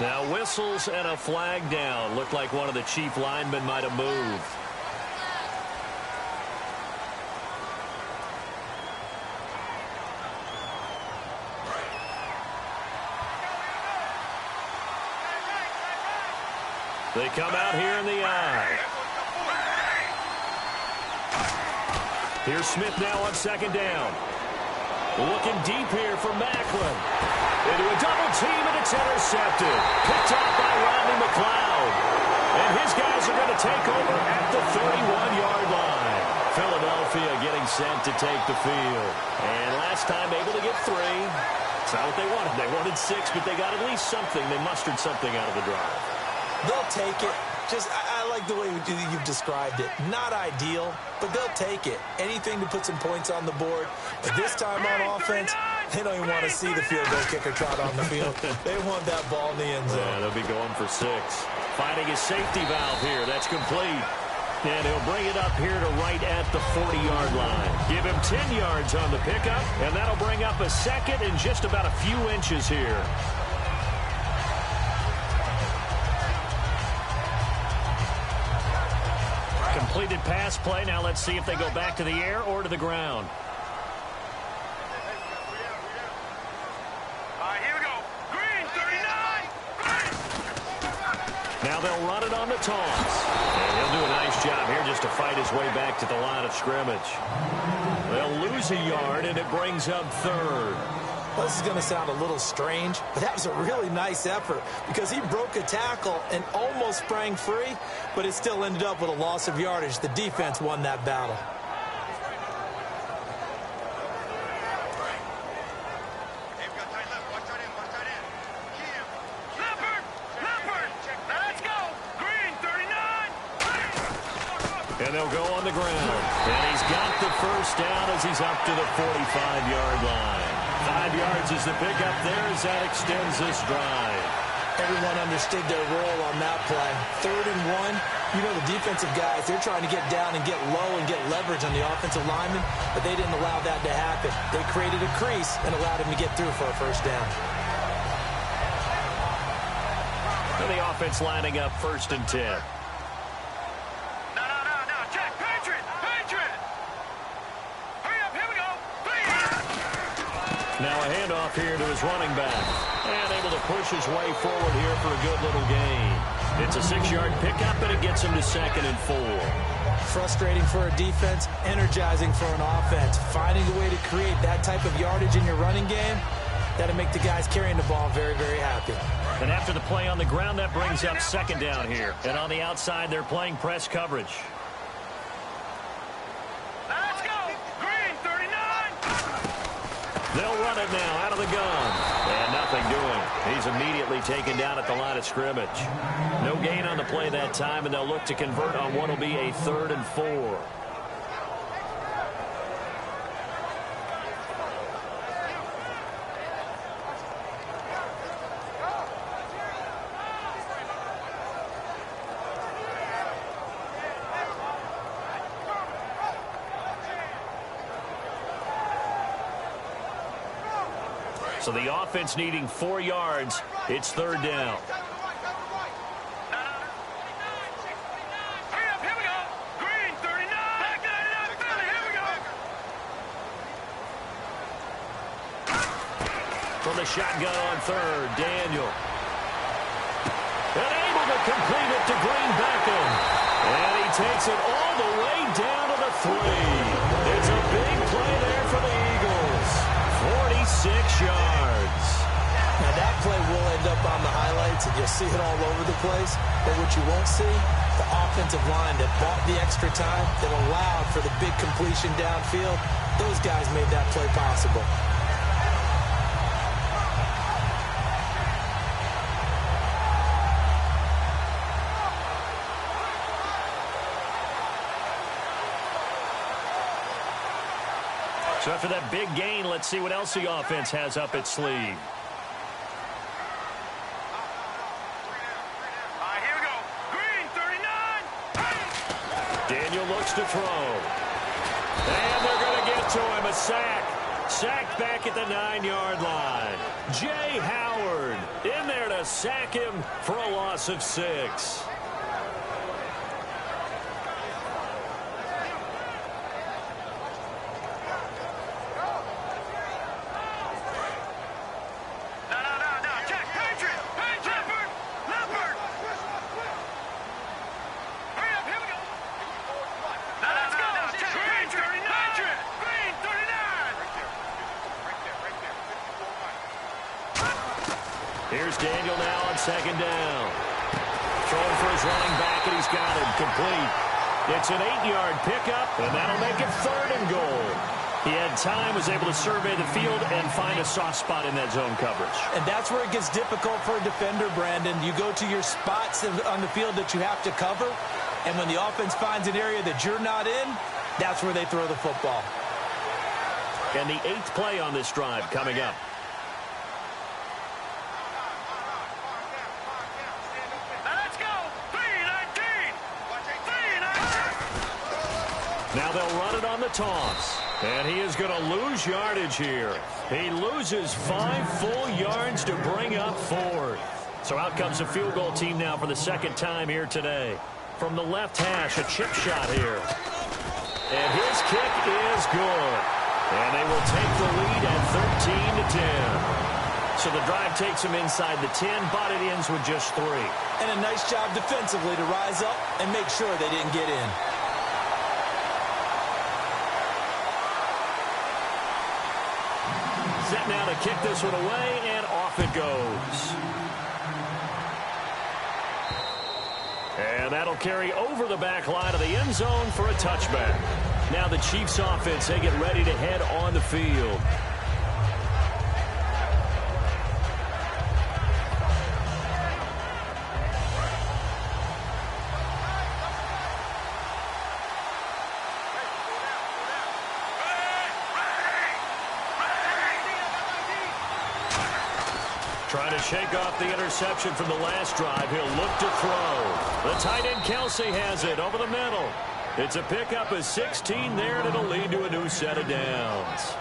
[SPEAKER 2] Now whistles and a flag down. Looked like one of the chief linemen might have moved. They come out here in the eye. Here's Smith now on second down. Looking deep here for Maclin. Into a double team, and it's intercepted. Picked off by Rodney McLeod. And his guys are going to take over at the 31-yard line. Philadelphia getting set to take the field. And last time able to get 3. It's not what they wanted. They wanted 6, but they got at least something. They mustered something out of the drive.
[SPEAKER 3] They'll take it. I like the way you've described it. Not ideal, but they'll take it. Anything to put some points on the board. But this time on offense, they don't even want to see the field goal kicker trot on the field. They want that ball in the end zone.
[SPEAKER 2] Yeah, they'll be going for 6. Finding his safety valve here. That's complete. And he'll bring it up here to right at the 40-yard line. Give him 10 yards on the pickup, and that'll bring up a second and just about a few inches here. Completed pass play. Now let's see if they go back to the air or to the ground.
[SPEAKER 4] Here we go. Green, 39.
[SPEAKER 2] Now they'll run it on the toss. And he'll do a nice job here just to fight his way back to the line of scrimmage. They'll lose a yard, and it brings up third.
[SPEAKER 3] Well, this is going to sound a little strange, but that was a really nice effort because he broke a tackle and almost sprang free, but it still ended up with a loss of yardage. The defense won that battle.
[SPEAKER 2] And they'll go on the ground. And he's got the first down as he's up to the 45-yard line. 5 yards is the pickup there as that extends this drive.
[SPEAKER 3] Everyone understood their role on that play. 3rd and 1. You know the defensive guys, they're trying to get down and get low and get leverage on the offensive lineman, but they didn't allow that to happen. They created a crease and allowed him to get through for a first down.
[SPEAKER 2] And the offense lining up 1st and 10. Now a handoff here to his running back. And able to push his way forward here for a good little gain. It's a 6-yard pickup, and it gets him to 2nd and 4.
[SPEAKER 3] Frustrating for a defense, energizing for an offense. Finding a way to create that type of yardage in your running game, that'll make the guys carrying the ball very, very happy.
[SPEAKER 2] And after the play on the ground, that brings up 2nd down here. And on the outside, they're playing press coverage. They'll run it now out of the gun. And nothing doing. He's immediately taken down at the line of scrimmage. No gain on the play that time, and they'll look to convert on what will be a 3rd and 4. So the offense needing 4 yards. It's 3rd down. From the shotgun on 3rd, Daniel. And able to complete it to Green Beckham. And he takes it all the way down to the 3. It's a big play there for the Eagles. 46 yards.
[SPEAKER 3] Now that play will end up on the highlights, and you'll see it all over the place. But what you won't see, the offensive line that bought the extra time, that allowed for the big completion downfield, those guys made that play possible.
[SPEAKER 2] So after that big gain, let's see what else the offense has up its sleeve.
[SPEAKER 4] Here we go. Green, 39.
[SPEAKER 2] Daniel looks to throw. And they're going to get to him. A sack. Sacked back at the 9-yard line. Jay Howard in there to sack him for a loss of 6. Here's Daniel now on 2nd down. Throwing for his running back, and he's got him complete. It's an 8-yard pickup, and that'll make it 3rd and goal. He had time, was able to survey the field and find a soft spot in that zone coverage.
[SPEAKER 3] And that's where it gets difficult for a defender, Brandon. You go to your spots on the field that you have to cover, and when the offense finds an area that you're not in, that's where they throw the football.
[SPEAKER 2] And the 8th play on this drive coming up. Now they'll run it on the toss. And he is going to lose yardage here. He loses 5 full yards to bring up 4th. So out comes the field goal team now for the 2nd time here today. From the left hash, a chip shot here. And his kick is good. And they will take the lead at 13-10. So the drive takes him inside the 10, but it ends with just 3.
[SPEAKER 3] And a nice job defensively to rise up and make sure they didn't get in.
[SPEAKER 2] Set now to kick this one away, and off it goes. And that'll carry over the back line of the end zone for a touchback. Now the Chiefs offense, they get ready to head on the field. Trying to shake off the interception from the last drive. He'll look to throw. The tight end Kelsey has it over the middle. It's a pickup of 16 there, and it'll lead to a new set of downs.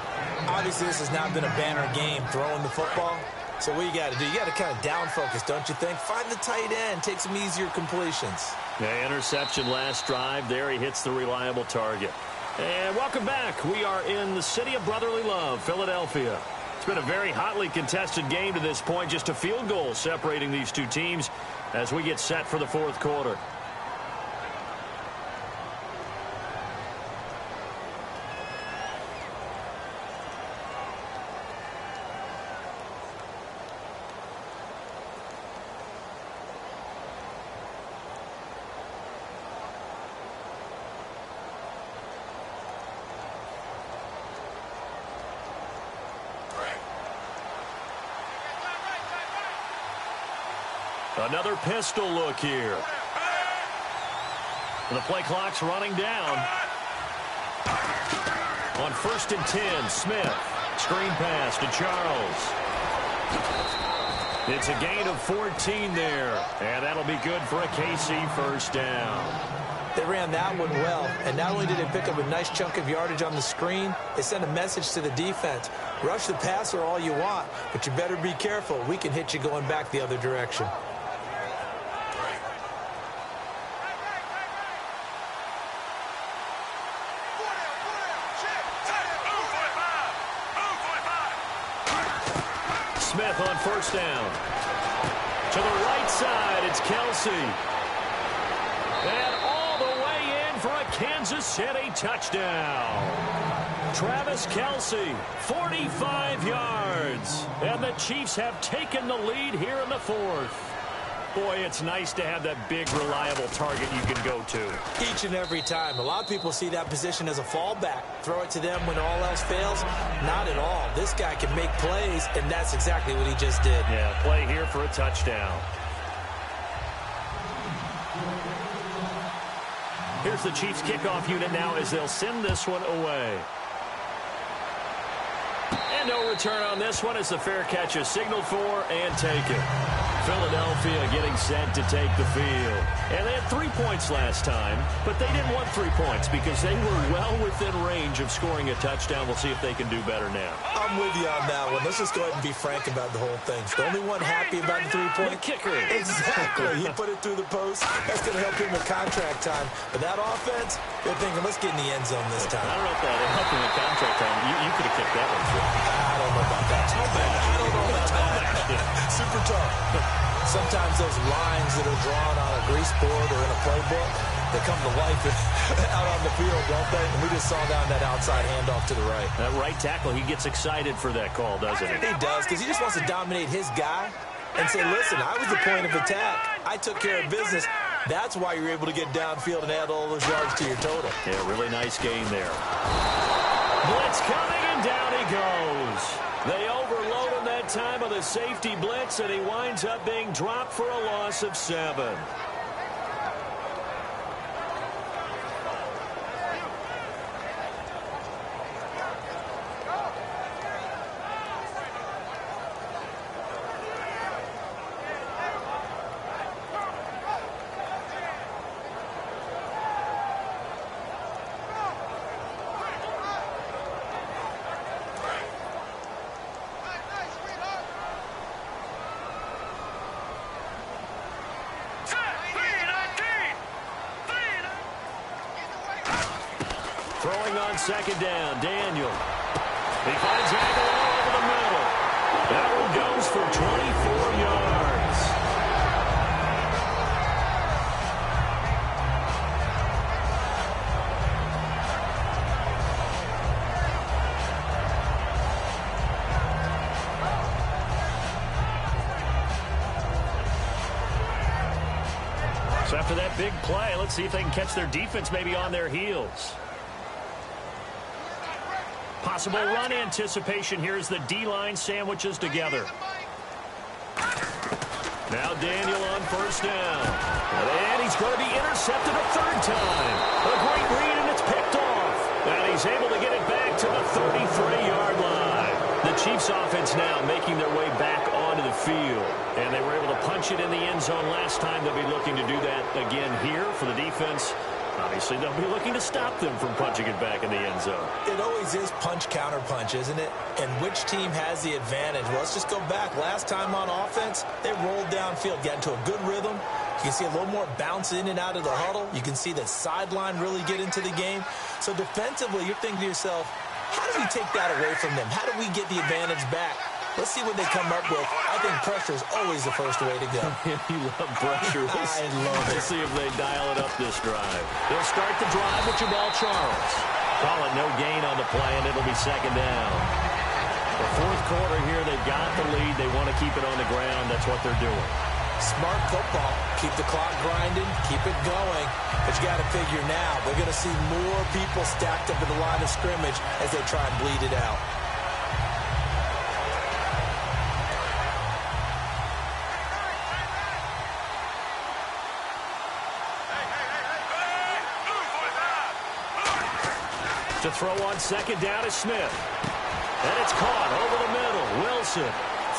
[SPEAKER 3] Obviously, this has not been a banner game throwing the football. So what you got to do, you got to kind of down focus, don't you think? Find the tight end, take some easier completions.
[SPEAKER 2] The interception last drive. There he hits the reliable target. And welcome back. We are in the city of brotherly love, Philadelphia. It's been a very hotly contested game to this point. Just a field goal separating these two teams as we get set for the fourth quarter. Another pistol look here. The play clock's running down. On 1st and 10, Smith. Screen pass to Charles. It's a gain of 14 there. And that'll be good for a KC first down.
[SPEAKER 3] They ran that one well. And not only did they pick up a nice chunk of yardage on the screen, they sent a message to the defense. Rush the passer all you want, but you better be careful. We can hit you going back the other direction.
[SPEAKER 2] Smith on first down. To the right side, it's Kelsey. And all the way in for a Kansas City touchdown. Travis Kelsey, 45 yards. And the Chiefs have taken the lead here in the fourth. Boy, it's nice to have that big, reliable target you can go to.
[SPEAKER 3] Each and every time. A lot of people see that position as a fallback. Throw it to them when all else fails. Not at all. This guy can make plays, and that's exactly what he just did.
[SPEAKER 2] Yeah, play here for a touchdown. Here's the Chiefs kickoff unit now as they'll send this one away. And no return on this one as the fair catch is signaled for and taken. Philadelphia getting set to take the field. And they had 3 points last time, but they didn't want 3 points because they were well within range of scoring a touchdown. We'll see if they can do better now.
[SPEAKER 3] I'm with you on that one. Let's just go ahead and be frank about the whole thing. The only one happy about the 3-point?
[SPEAKER 2] The kicker.
[SPEAKER 3] Exactly. He put it through the post. That's going to help him with contract time. But that offense, they're thinking, let's get in the end zone this time.
[SPEAKER 2] I don't know if that helped him with contract time. You could have kicked that one, too.
[SPEAKER 3] I don't know about that. I don't know about that. Super tough. Sometimes those lines that are drawn on a grease board or in a playbook, they come to life out on the field, don't they? And we just saw down that outside handoff to the right.
[SPEAKER 2] That right tackle, he gets excited for that call, doesn't he?
[SPEAKER 3] He does, because he just wants to dominate his guy and say, listen, I was the point of attack. I took care of business. That's why you're able to get downfield and add all those yards to your total.
[SPEAKER 2] Yeah, really nice gain there. Blitz coming, and down he goes. They overload him that time of the safety blitz, and he winds up being dropped for a loss of 7. Throwing on second down, Daniel. He finds Aguilar over the middle. That one goes after that big play. Let's see if they can catch their defense maybe on their heels. Possible run anticipation here as the D-line sandwiches together. Now Daniel on first down. And he's going to be intercepted a third time. A great read, and it's picked off. And he's able to get it back to the 33-yard line. The Chiefs offense now making their way back onto the field. And they were able to punch it in the end zone last time. They'll be looking to do that again here for the defense. Obviously, they'll be looking to stop them from punching it back in the end zone.
[SPEAKER 3] It always is punch-counter-punch, isn't it? And which team has the advantage? Well, let's just go back. Last time on offense, they rolled downfield, got into a good rhythm. You can see a little more bounce in and out of the huddle. You can see the sideline really get into the game. So defensively, you're thinking to yourself, how do we take that away from them? How do we get the advantage back? Let's see what they come up with. I think pressure is always the first way to go.
[SPEAKER 2] You love pressure.
[SPEAKER 3] I love it.
[SPEAKER 2] Let's see if they dial it up this drive. They'll start the drive with Jamal Charles. Call it no gain on the play, and it'll be second down. The fourth quarter here, they've got the lead. They want to keep it on the ground. That's what they're doing.
[SPEAKER 3] Smart football. Keep the clock grinding. Keep it going. But you got to figure now, they're going to see more people stacked up in the line of scrimmage as they try and bleed it out.
[SPEAKER 2] To throw on second down is Smith. And it's caught over the middle. Wilson,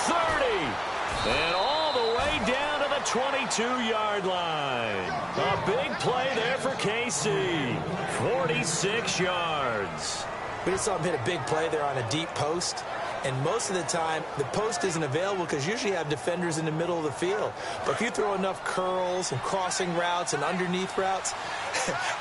[SPEAKER 2] 30. And all the way down to the 22-yard line. A big play there for KC. 46 yards.
[SPEAKER 3] We just saw him hit a big play there on a deep post. And most of the time, the post isn't available because usually you have defenders in the middle of the field. But if you throw enough curls and crossing routes and underneath routes,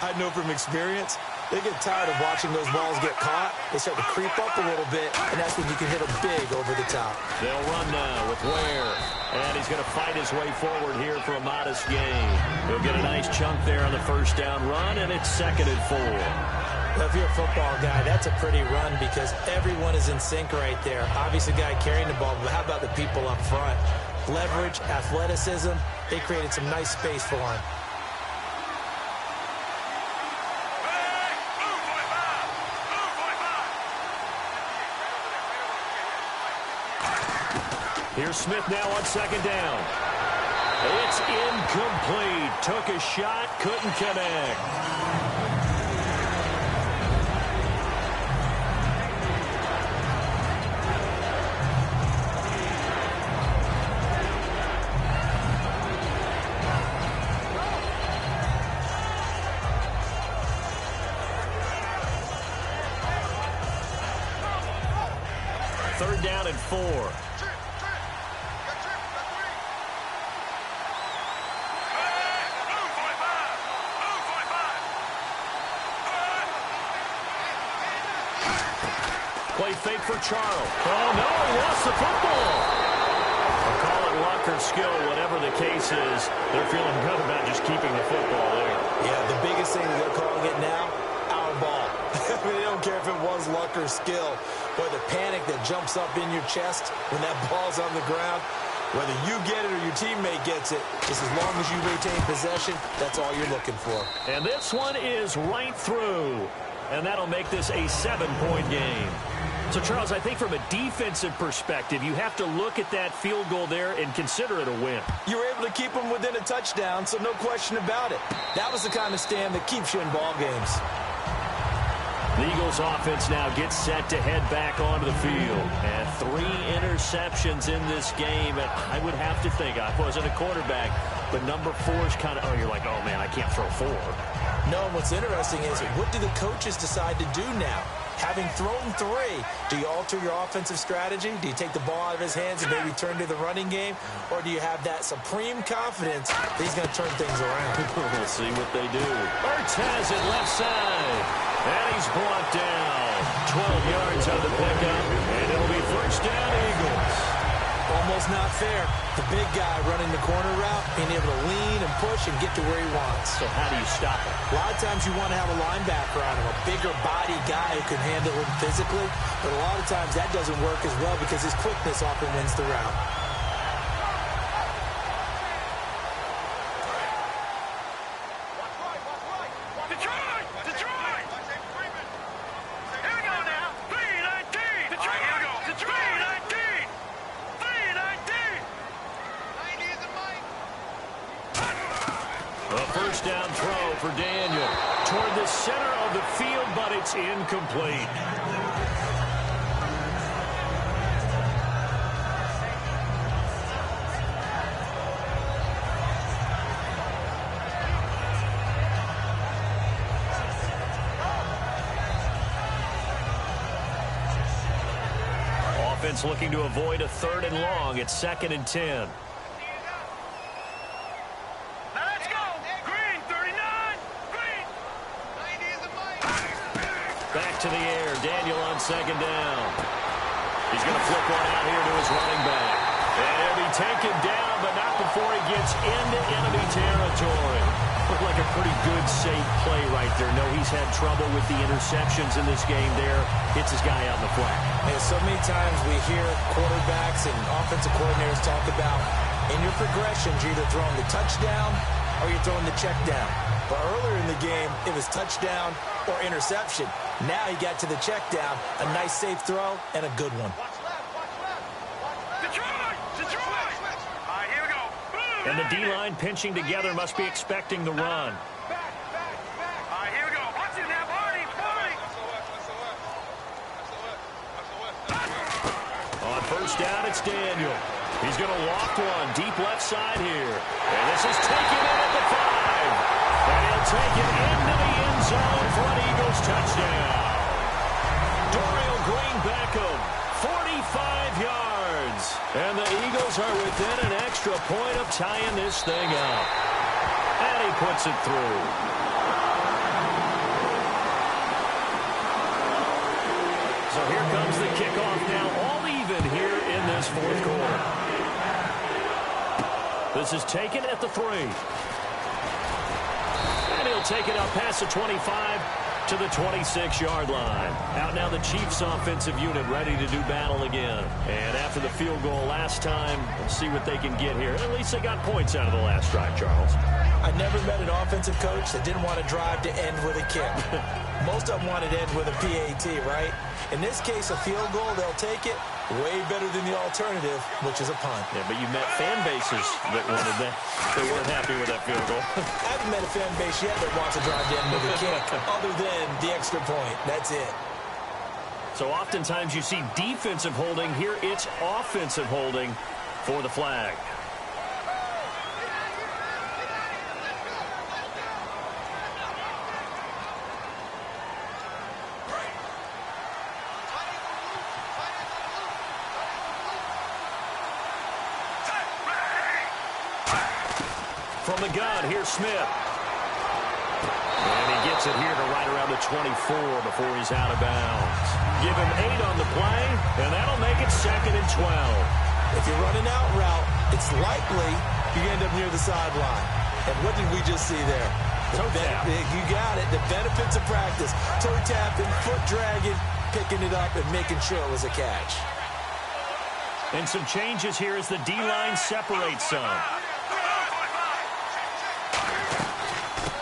[SPEAKER 3] I know from experience, they get tired of watching those balls get caught. They start to creep up a little bit, and that's when you can hit them big over the top.
[SPEAKER 2] They'll run now with Ware. And he's going to fight his way forward here for a modest gain. He'll get a nice chunk there on the first down run, and it's 2nd and 4.
[SPEAKER 3] Well, if you're a football guy, that's a pretty run because everyone is in sync right there. Obviously, the guy carrying the ball, but how about the people up front? Leverage, athleticism, they created some nice space for him.
[SPEAKER 2] Here's Smith now on second down. It's incomplete. Took a shot, couldn't connect. Third down and 4. Play fake for Charles. Oh, no, he lost the football. I'll call it luck or skill, whatever the case is. They're feeling good about just keeping the football there.
[SPEAKER 3] Yeah, the biggest thing that they're calling it now, our ball. I mean, they don't care if it was luck or skill. But the panic that jumps up in your chest when that ball's on the ground, whether you get it or your teammate gets it, just as long as you retain possession, that's all you're looking for.
[SPEAKER 2] And this one is right through. And that'll make this a 7-point game. So, Charles, I think from a defensive perspective, you have to look at that field goal there and consider it a win.
[SPEAKER 3] You were able to keep them within a touchdown, so no question about it. That was the kind of stand that keeps you in ball games.
[SPEAKER 2] The Eagles offense now gets set to head back onto the field. And 3 interceptions in this game. And I would have to think, I wasn't a quarterback, but number 4 is kind of, oh, you're like, oh, man, I can't throw 4.
[SPEAKER 3] No, what's interesting is what do the coaches decide to do now? Having thrown 3, do you alter your offensive strategy? Do you take the ball out of his hands and maybe turn to the running game? Or do you have that supreme confidence that he's going to turn things around?
[SPEAKER 2] We'll see what they do. Ertz has it left side. And he's brought down. 12 yards on the pickup. And it'll be first down, Eagles.
[SPEAKER 3] Almost not fair. The big guy running the corner route, being able to lean and push and get to where he wants.
[SPEAKER 2] So how do you stop it?
[SPEAKER 3] A lot of times you want to have a linebacker on him, a bigger body guy who can handle him physically. But a lot of times that doesn't work as well because his quickness often wins the route.
[SPEAKER 2] down throw for Daniel. Toward the center of the field, but it's incomplete. Offense looking to avoid a 3rd and long. It's 2nd and 10. Back to the air. Daniel on 2nd down. He's going to flip one out here to his running back. And he'll be taken down, but not before he gets into enemy territory. Looked like a pretty good, safe play right there. No, he's had trouble with the interceptions in this game there. Hits his guy out in the flat.
[SPEAKER 3] And so many times we hear quarterbacks and offensive coordinators talk about in your progressions, you're either throwing the touchdown or you're throwing the check down. But earlier in the game, it was touchdown or interception. Now he got to the check down, a nice safe throw, and a good one.
[SPEAKER 2] And the D-line pinching together must be expecting the run. On 1st down, it's Daniel. He's going to loft one deep left side here. And this is taken in at the 5. And he'll take it into the end zone for an Eagles touchdown. Dorial Green-Beckham, 45 yards. And the Eagles are within an extra point of tying this thing up. And he puts it through. So here comes the kickoff now, all even here in this 4th quarter. This is taken at the 3. And he'll take it up past the 25 to the 26-yard line. Out now the Chiefs offensive unit ready to do battle again. And after the field goal last time, we'll see what they can get here. At least they got points out of the last drive, Charles.
[SPEAKER 3] I never met an offensive coach that didn't want to drive to end with a kick. Most of them wanted to end with a PAT, right? In this case, a field goal, they'll take it. Way better than the alternative, which is a punt.
[SPEAKER 2] Yeah, but you met fan bases that wanted that. They weren't happy with that field goal.
[SPEAKER 3] I haven't met a fan base yet that wants to drive to end with a kick, other than the extra point. That's it.
[SPEAKER 2] So oftentimes you see defensive holding. Here it's offensive holding for the flag. From the gun, here's Smith. And he gets it here to right around the 24 before he's out of bounds. Give him 8 on the play, and that'll make it 2nd and 12.
[SPEAKER 3] If you're running out route, it's likely you end up near the sideline. And what did we just see there?
[SPEAKER 2] Toe tap.
[SPEAKER 3] You got it. The benefits of practice. Toe tapping, foot dragging, picking it up, and making sure it was a catch.
[SPEAKER 2] And some changes here as the D-line separates some.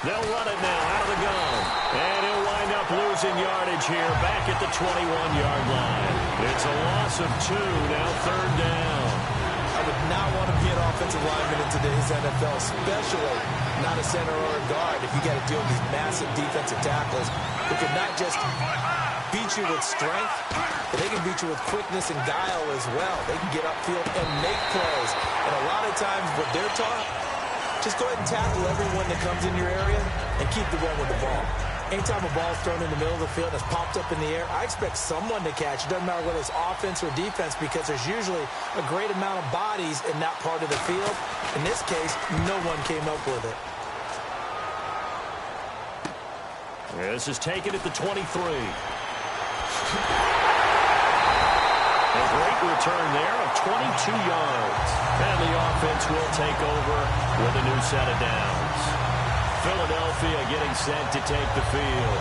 [SPEAKER 2] They'll run it now out of the gun. And he'll wind up losing yardage here back at the 21-yard line. It's a loss of 2, now 3rd down.
[SPEAKER 3] I would not want to be an offensive lineman in today's NFL, especially not a center or a guard if you got to deal with these massive defensive tackles who can not just beat you with strength, but they can beat you with quickness and guile as well. They can get upfield and make plays. And a lot of times what they're taught, just go ahead and tackle everyone that comes in your area and keep the run with the ball. Anytime a ball's thrown in the middle of the field and it's popped up in the air, I expect someone to catch. It doesn't matter whether it's offense or defense because there's usually a great amount of bodies in that part of the field. In this case, no one came up with it.
[SPEAKER 2] This is taken at the 23. A great return there of 22 yards. And the offense will take over with a new set of downs. Philadelphia getting set to take the field.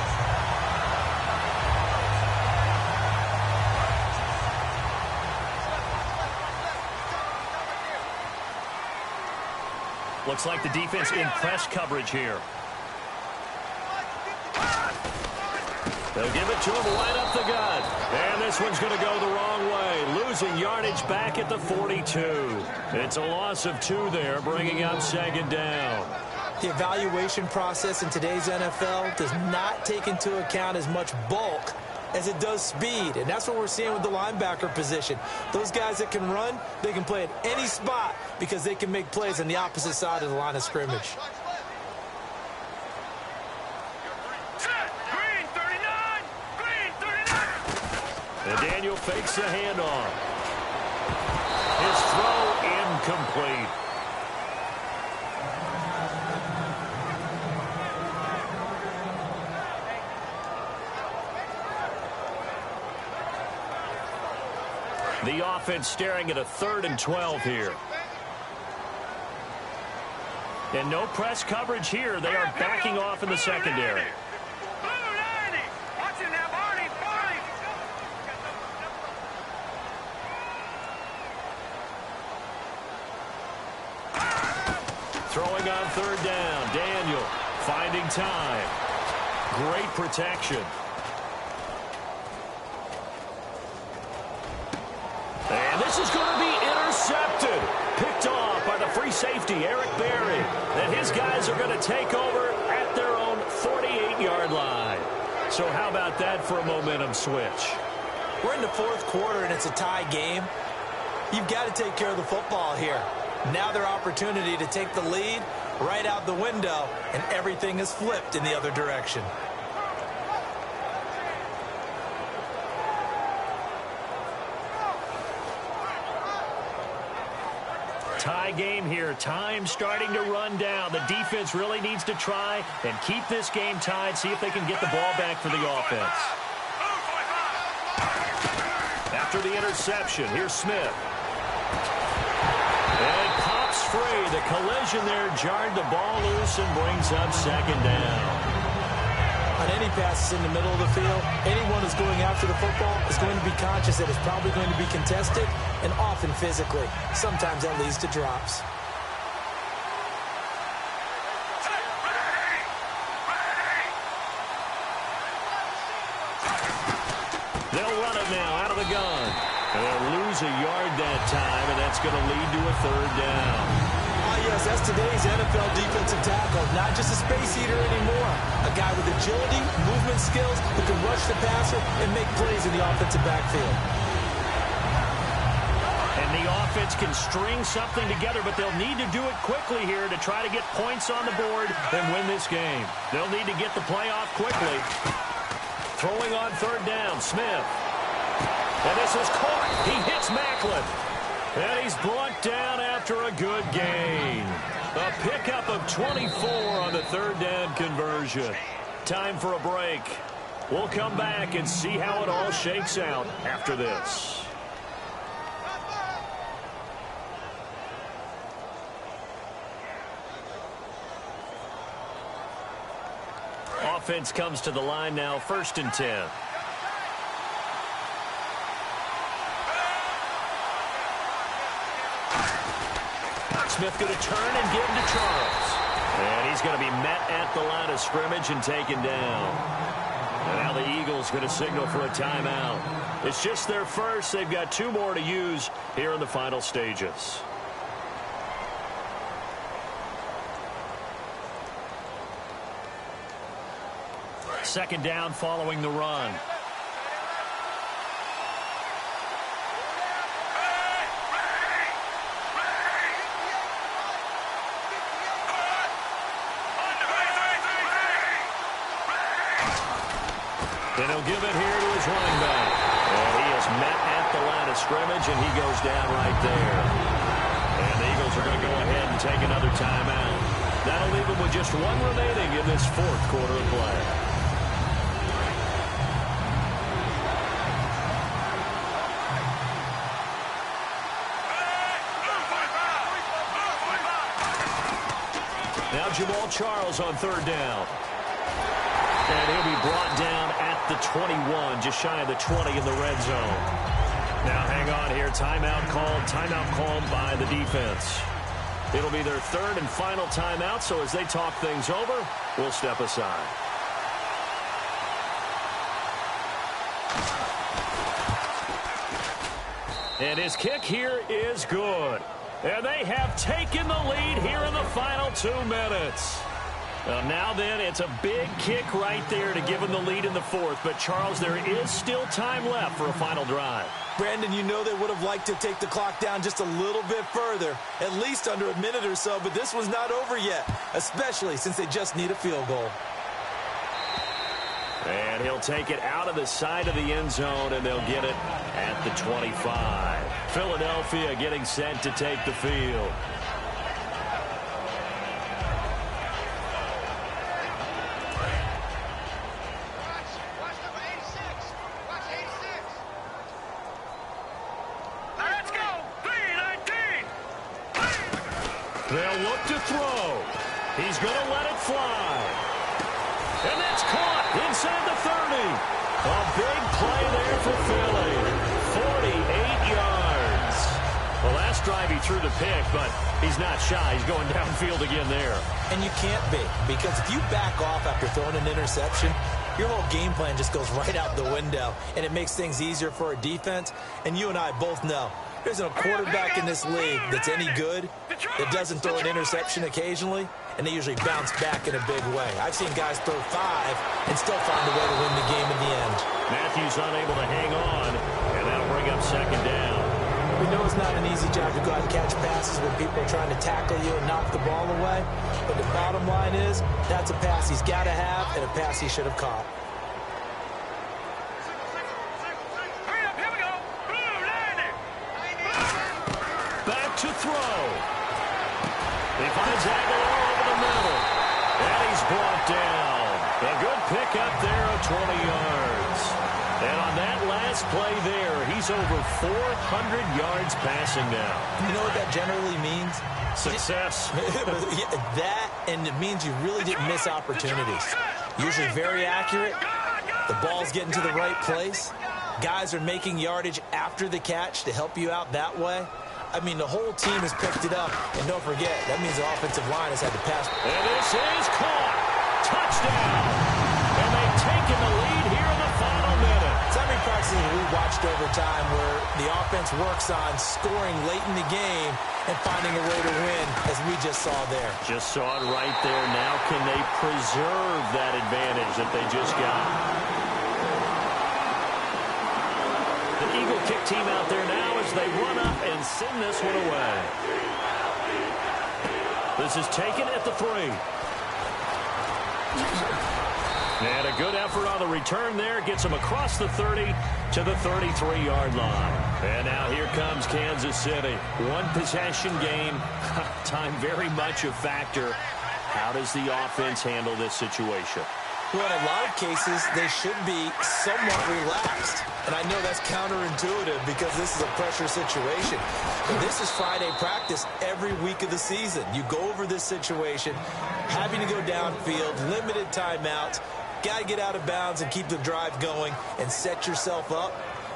[SPEAKER 2] Looks like the defense in press coverage here. They'll give it to him right up the gut. And this one's going to go the wrong way. Losing yardage back at the 42. It's a loss of 2 there, bringing up 2nd down.
[SPEAKER 3] The evaluation process in today's NFL does not take into account as much bulk as it does speed, and that's what we're seeing with the linebacker position. Those guys that can run, they can play at any spot because they can make plays on the opposite side of the line of scrimmage.
[SPEAKER 4] Green 39! Green 39!
[SPEAKER 2] And Daniel fakes the handoff. His throw incomplete. The offense staring at a 3rd and 12 here. And no press coverage here. They are backing off in the secondary.
[SPEAKER 4] Blue 90! Watching that, Barney! Barney!
[SPEAKER 2] Throwing on 3rd down. Daniel finding time. Great protection. And this is going to be intercepted. Picked off by the free safety, Eric Berry. And his guys are going to take over at their own 48-yard line. So how about that for a momentum switch?
[SPEAKER 3] We're in the 4th quarter, and it's a tie game. You've got to take care of the football here. Now their opportunity to take the lead right out the window, and everything is flipped in the other direction.
[SPEAKER 2] Tie game here. Time starting to run down. The defense really needs to try and keep this game tied, see if they can get the ball back for the offense. After the interception, here's Smith. And pops free. The collision there jarred the ball loose and brings up 2nd down.
[SPEAKER 3] On any passes in the middle of the field, anyone who's going after the football is going to be conscious that it's probably going to be contested, and often physically. Sometimes that leads to drops.
[SPEAKER 2] They'll run it now out of the gun. And they'll lose a yard that time, and that's going to lead to a 3rd down.
[SPEAKER 3] Yes, that's today's NFL defensive tackle. Not just a space eater anymore. A guy with agility, movement skills, who can rush the passer and make plays in the offensive backfield.
[SPEAKER 2] And the offense can string something together, but they'll need to do it quickly here to try to get points on the board and win this game. They'll need to get the play off quickly. Throwing on 3rd down, Smith. And this is caught. He hits Macklin. And he's brought down after a good gain. A pickup of 24 on the 3rd down conversion. Time for a break. We'll come back and see how it all shakes out after this. Offense comes to the line now, 1st and 10. Smith going to turn and give to Charles. And he's going to be met at the line of scrimmage and taken down. And now the Eagles going to signal for a timeout. It's just their first. They've got 2 more to use here in the final stages. Second down following the run. And he'll give it here to his running back. And he is met at the line of scrimmage, and he goes down right there. And the Eagles are going to go ahead and take another timeout. That'll leave them with just 1 remaining in this 4th quarter of play. Now Jamal Charles on 3rd down. And he'll be brought down at the 21, just shy of the 20 in the red zone. Now hang on here. Timeout called by the defense. It'll be their 3rd and final timeout, so as they talk things over, we'll step aside. And his kick here is good. And they have taken the lead here in the final 2 minutes. Well, now then, it's a big kick right there to give them the lead in the fourth. But, Charles, there is still time left for a final drive.
[SPEAKER 3] Brandon, you know they would have liked to take the clock down just a little bit further, at least under a minute or so, but this was not over yet, especially since they just need a field goal.
[SPEAKER 2] And he'll take it out of the side of the end zone, and they'll get it at the 25. Philadelphia getting set to take the field. They'll look to throw. He's going to let it fly. And that's caught inside the 30. A big play there for Philly. 48 yards. Well, last drive he threw the pick, but he's not shy. He's going downfield again there.
[SPEAKER 3] And you can't be, because if you back off after throwing an interception, your whole game plan just goes right out the window, and it makes things easier for a defense. And you and I both know there's a quarterback in this league that's any good that doesn't throw an interception occasionally, and they usually bounce back in a big way. I've seen guys throw 5 and still find a way to win the game in the end.
[SPEAKER 2] Matthews unable to hang on, and that'll bring up second down.
[SPEAKER 3] We know it's not an easy job to go out and catch passes when people are trying to tackle you and knock the ball away, but the bottom line is that's a pass he's got to have and a pass he should have caught.
[SPEAKER 2] To throw. He finds Aguilar over the middle. And he's brought down. A good pickup there of 20 yards. And on that last play there, he's over 400 yards passing now.
[SPEAKER 3] You know what that generally means?
[SPEAKER 2] Success.
[SPEAKER 3] That, and it means you really didn't miss opportunities. Usually very accurate. The ball's getting to the right place. Guys are making yardage after the catch to help you out that way. I mean, the whole team has picked it up. And don't forget, that means the offensive line has had to pass.
[SPEAKER 2] And this is caught. Touchdown. And they've taken the lead here in the final minute.
[SPEAKER 3] So how many practices we watched over time where the offense works on scoring late in the game and finding a way to win, as we just saw there?
[SPEAKER 2] Just saw it right there. Now can they preserve that advantage that they just got? The Eagle kick team out there now as they run up and send this one away. This is taken at the 3. And a good effort on the return there. Gets him across the 30 to the 33-yard line. And now here comes Kansas City. One possession game. Time very much a factor. How does the offense handle this situation?
[SPEAKER 3] Well, in a lot of cases, they should be somewhat relaxed. And I know that's counterintuitive because this is a pressure situation. But this is Friday practice every week of the season. You go over this situation, having to go downfield, limited timeouts, got to get out of bounds and keep the drive going and set yourself up.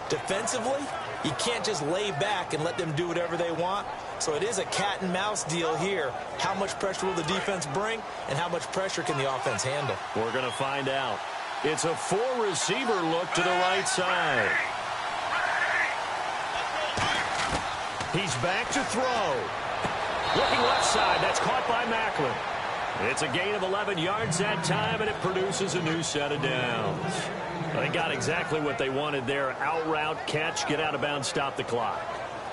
[SPEAKER 3] Defensively, you can't just lay back and let them do whatever they want. So it is a cat and mouse deal here. How much pressure will the defense bring, and how much pressure can the offense handle?
[SPEAKER 2] We're going to find out. It's a 4-receiver look to the right side. He's back to throw. Looking left side. That's caught by Macklin. It's a gain of 11 yards that time, and it produces a new set of downs. They got exactly what they wanted there. Out route, catch, get out of bounds, stop the clock.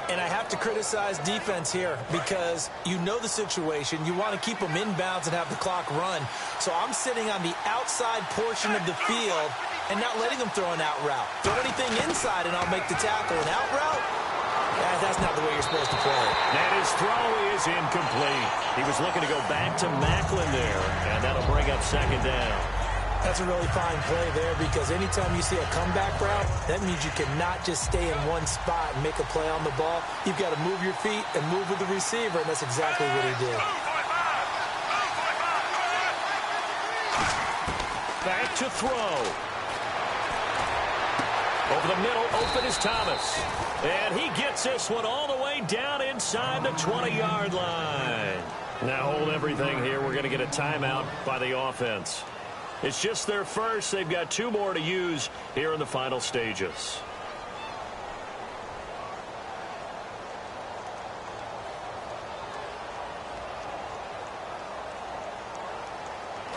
[SPEAKER 3] And I have to criticize defense here because you know the situation. You want to keep them inbounds and have the clock run. So I'm sitting on the outside portion of the field and not letting them throw an out route. Throw anything inside and I'll make the tackle. An out route? That's not the way you're supposed to play it.
[SPEAKER 2] And his throw is incomplete. He was looking to go back to Macklin there, and that'll bring up second down.
[SPEAKER 3] That's a really fine play there because anytime you see a comeback route, that means you cannot just stay in one spot and make a play on the ball. You've got to move your feet and move with the receiver, and that's exactly what he did.
[SPEAKER 2] Back to throw. Over the middle, open is Thomas. And he gets this one all the way down inside the 20-yard line. Now hold everything here. We're going to get a timeout by the offense. It's just their first. They've got 2 more to use here in the final stages.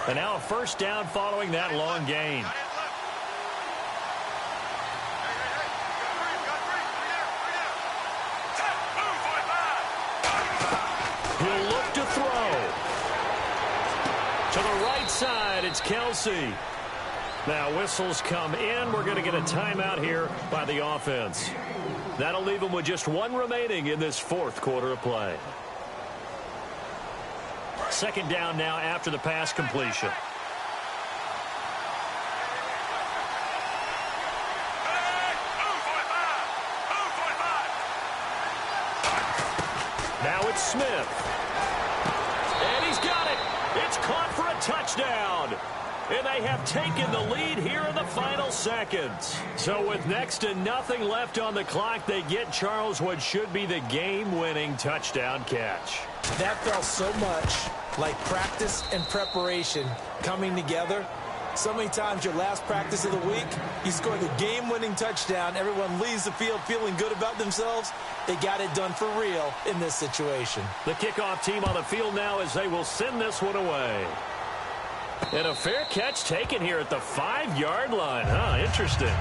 [SPEAKER 2] And now a first down following that long gain. He'll look to throw. To the right side, it's Kelsey. Now whistles come in. We're going to get a timeout here by the offense. That'll leave them with just one remaining in this fourth quarter of play. Second down now after the pass completion. Now it's Smith. And he's got it. It's caught for a touchdown. And they have taken the lead here in the final seconds. So with next to nothing left on the clock, they get Charles what should be the game-winning touchdown catch.
[SPEAKER 3] That felt so much like practice and preparation coming together. So many times your last practice of the week, you score the game-winning touchdown. Everyone leaves the field feeling good about themselves. They got it done for real in this situation.
[SPEAKER 2] The kickoff team on the field now as they will send this one away. And a fair catch taken here at the 5-yard line. Interesting.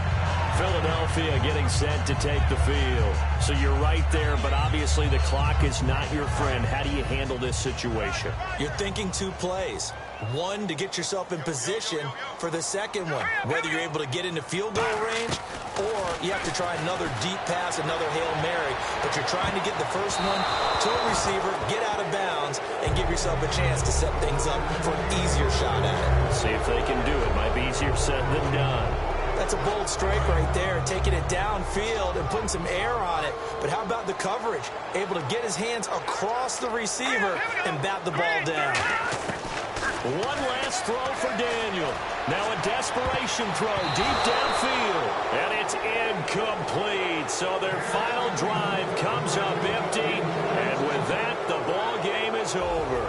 [SPEAKER 2] Philadelphia getting set to take the field. So you're right there, but obviously the clock is not your friend. How do you handle this situation?
[SPEAKER 3] You're thinking two plays. One, to get yourself in position for the second one, whether you're able to get into field goal range or you have to try another deep pass, another Hail Mary, but you're trying to get the first one to a receiver, get out of bounds, and give yourself a chance to set things up for an easier shot at it.
[SPEAKER 2] See if they can do it. Might be easier said than done.
[SPEAKER 3] That's a bold strike right there, taking it downfield and putting some air on it. But how about the coverage? Able to get his hands across the receiver and bat the ball down.
[SPEAKER 2] One last throw for Daniel. Now a desperation throw deep downfield. And it's incomplete. So their final drive comes up empty. And with that, the ball game is over.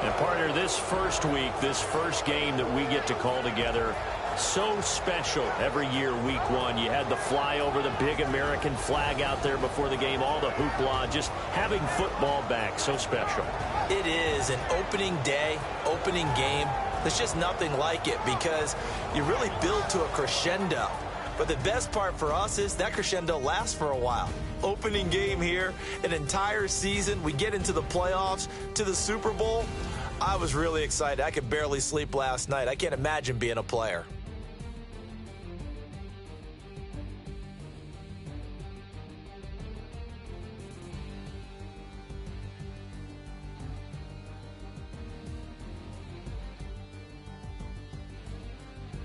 [SPEAKER 2] And partner, this first week, this first game that we get to call together, so special every year, week one. You had the flyover, the big American flag out there before the game, all the hoopla, just having football back, so special.
[SPEAKER 3] It is an opening day, opening game. There's just nothing like it because you really build to a crescendo. But the best part for us is that crescendo lasts for a while. Opening game here, an entire season. We get into the playoffs, to the Super Bowl. I was really excited. I could barely sleep last night. I can't imagine being a player.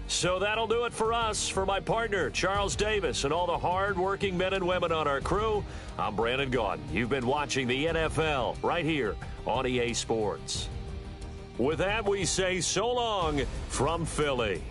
[SPEAKER 2] So that'll do it for us. For my partner, Charles Davis, and all the hard-working men and women on our crew, I'm Brandon Gaudin. You've been watching the NFL right here on EA Sports. With that, we say so long from Philly.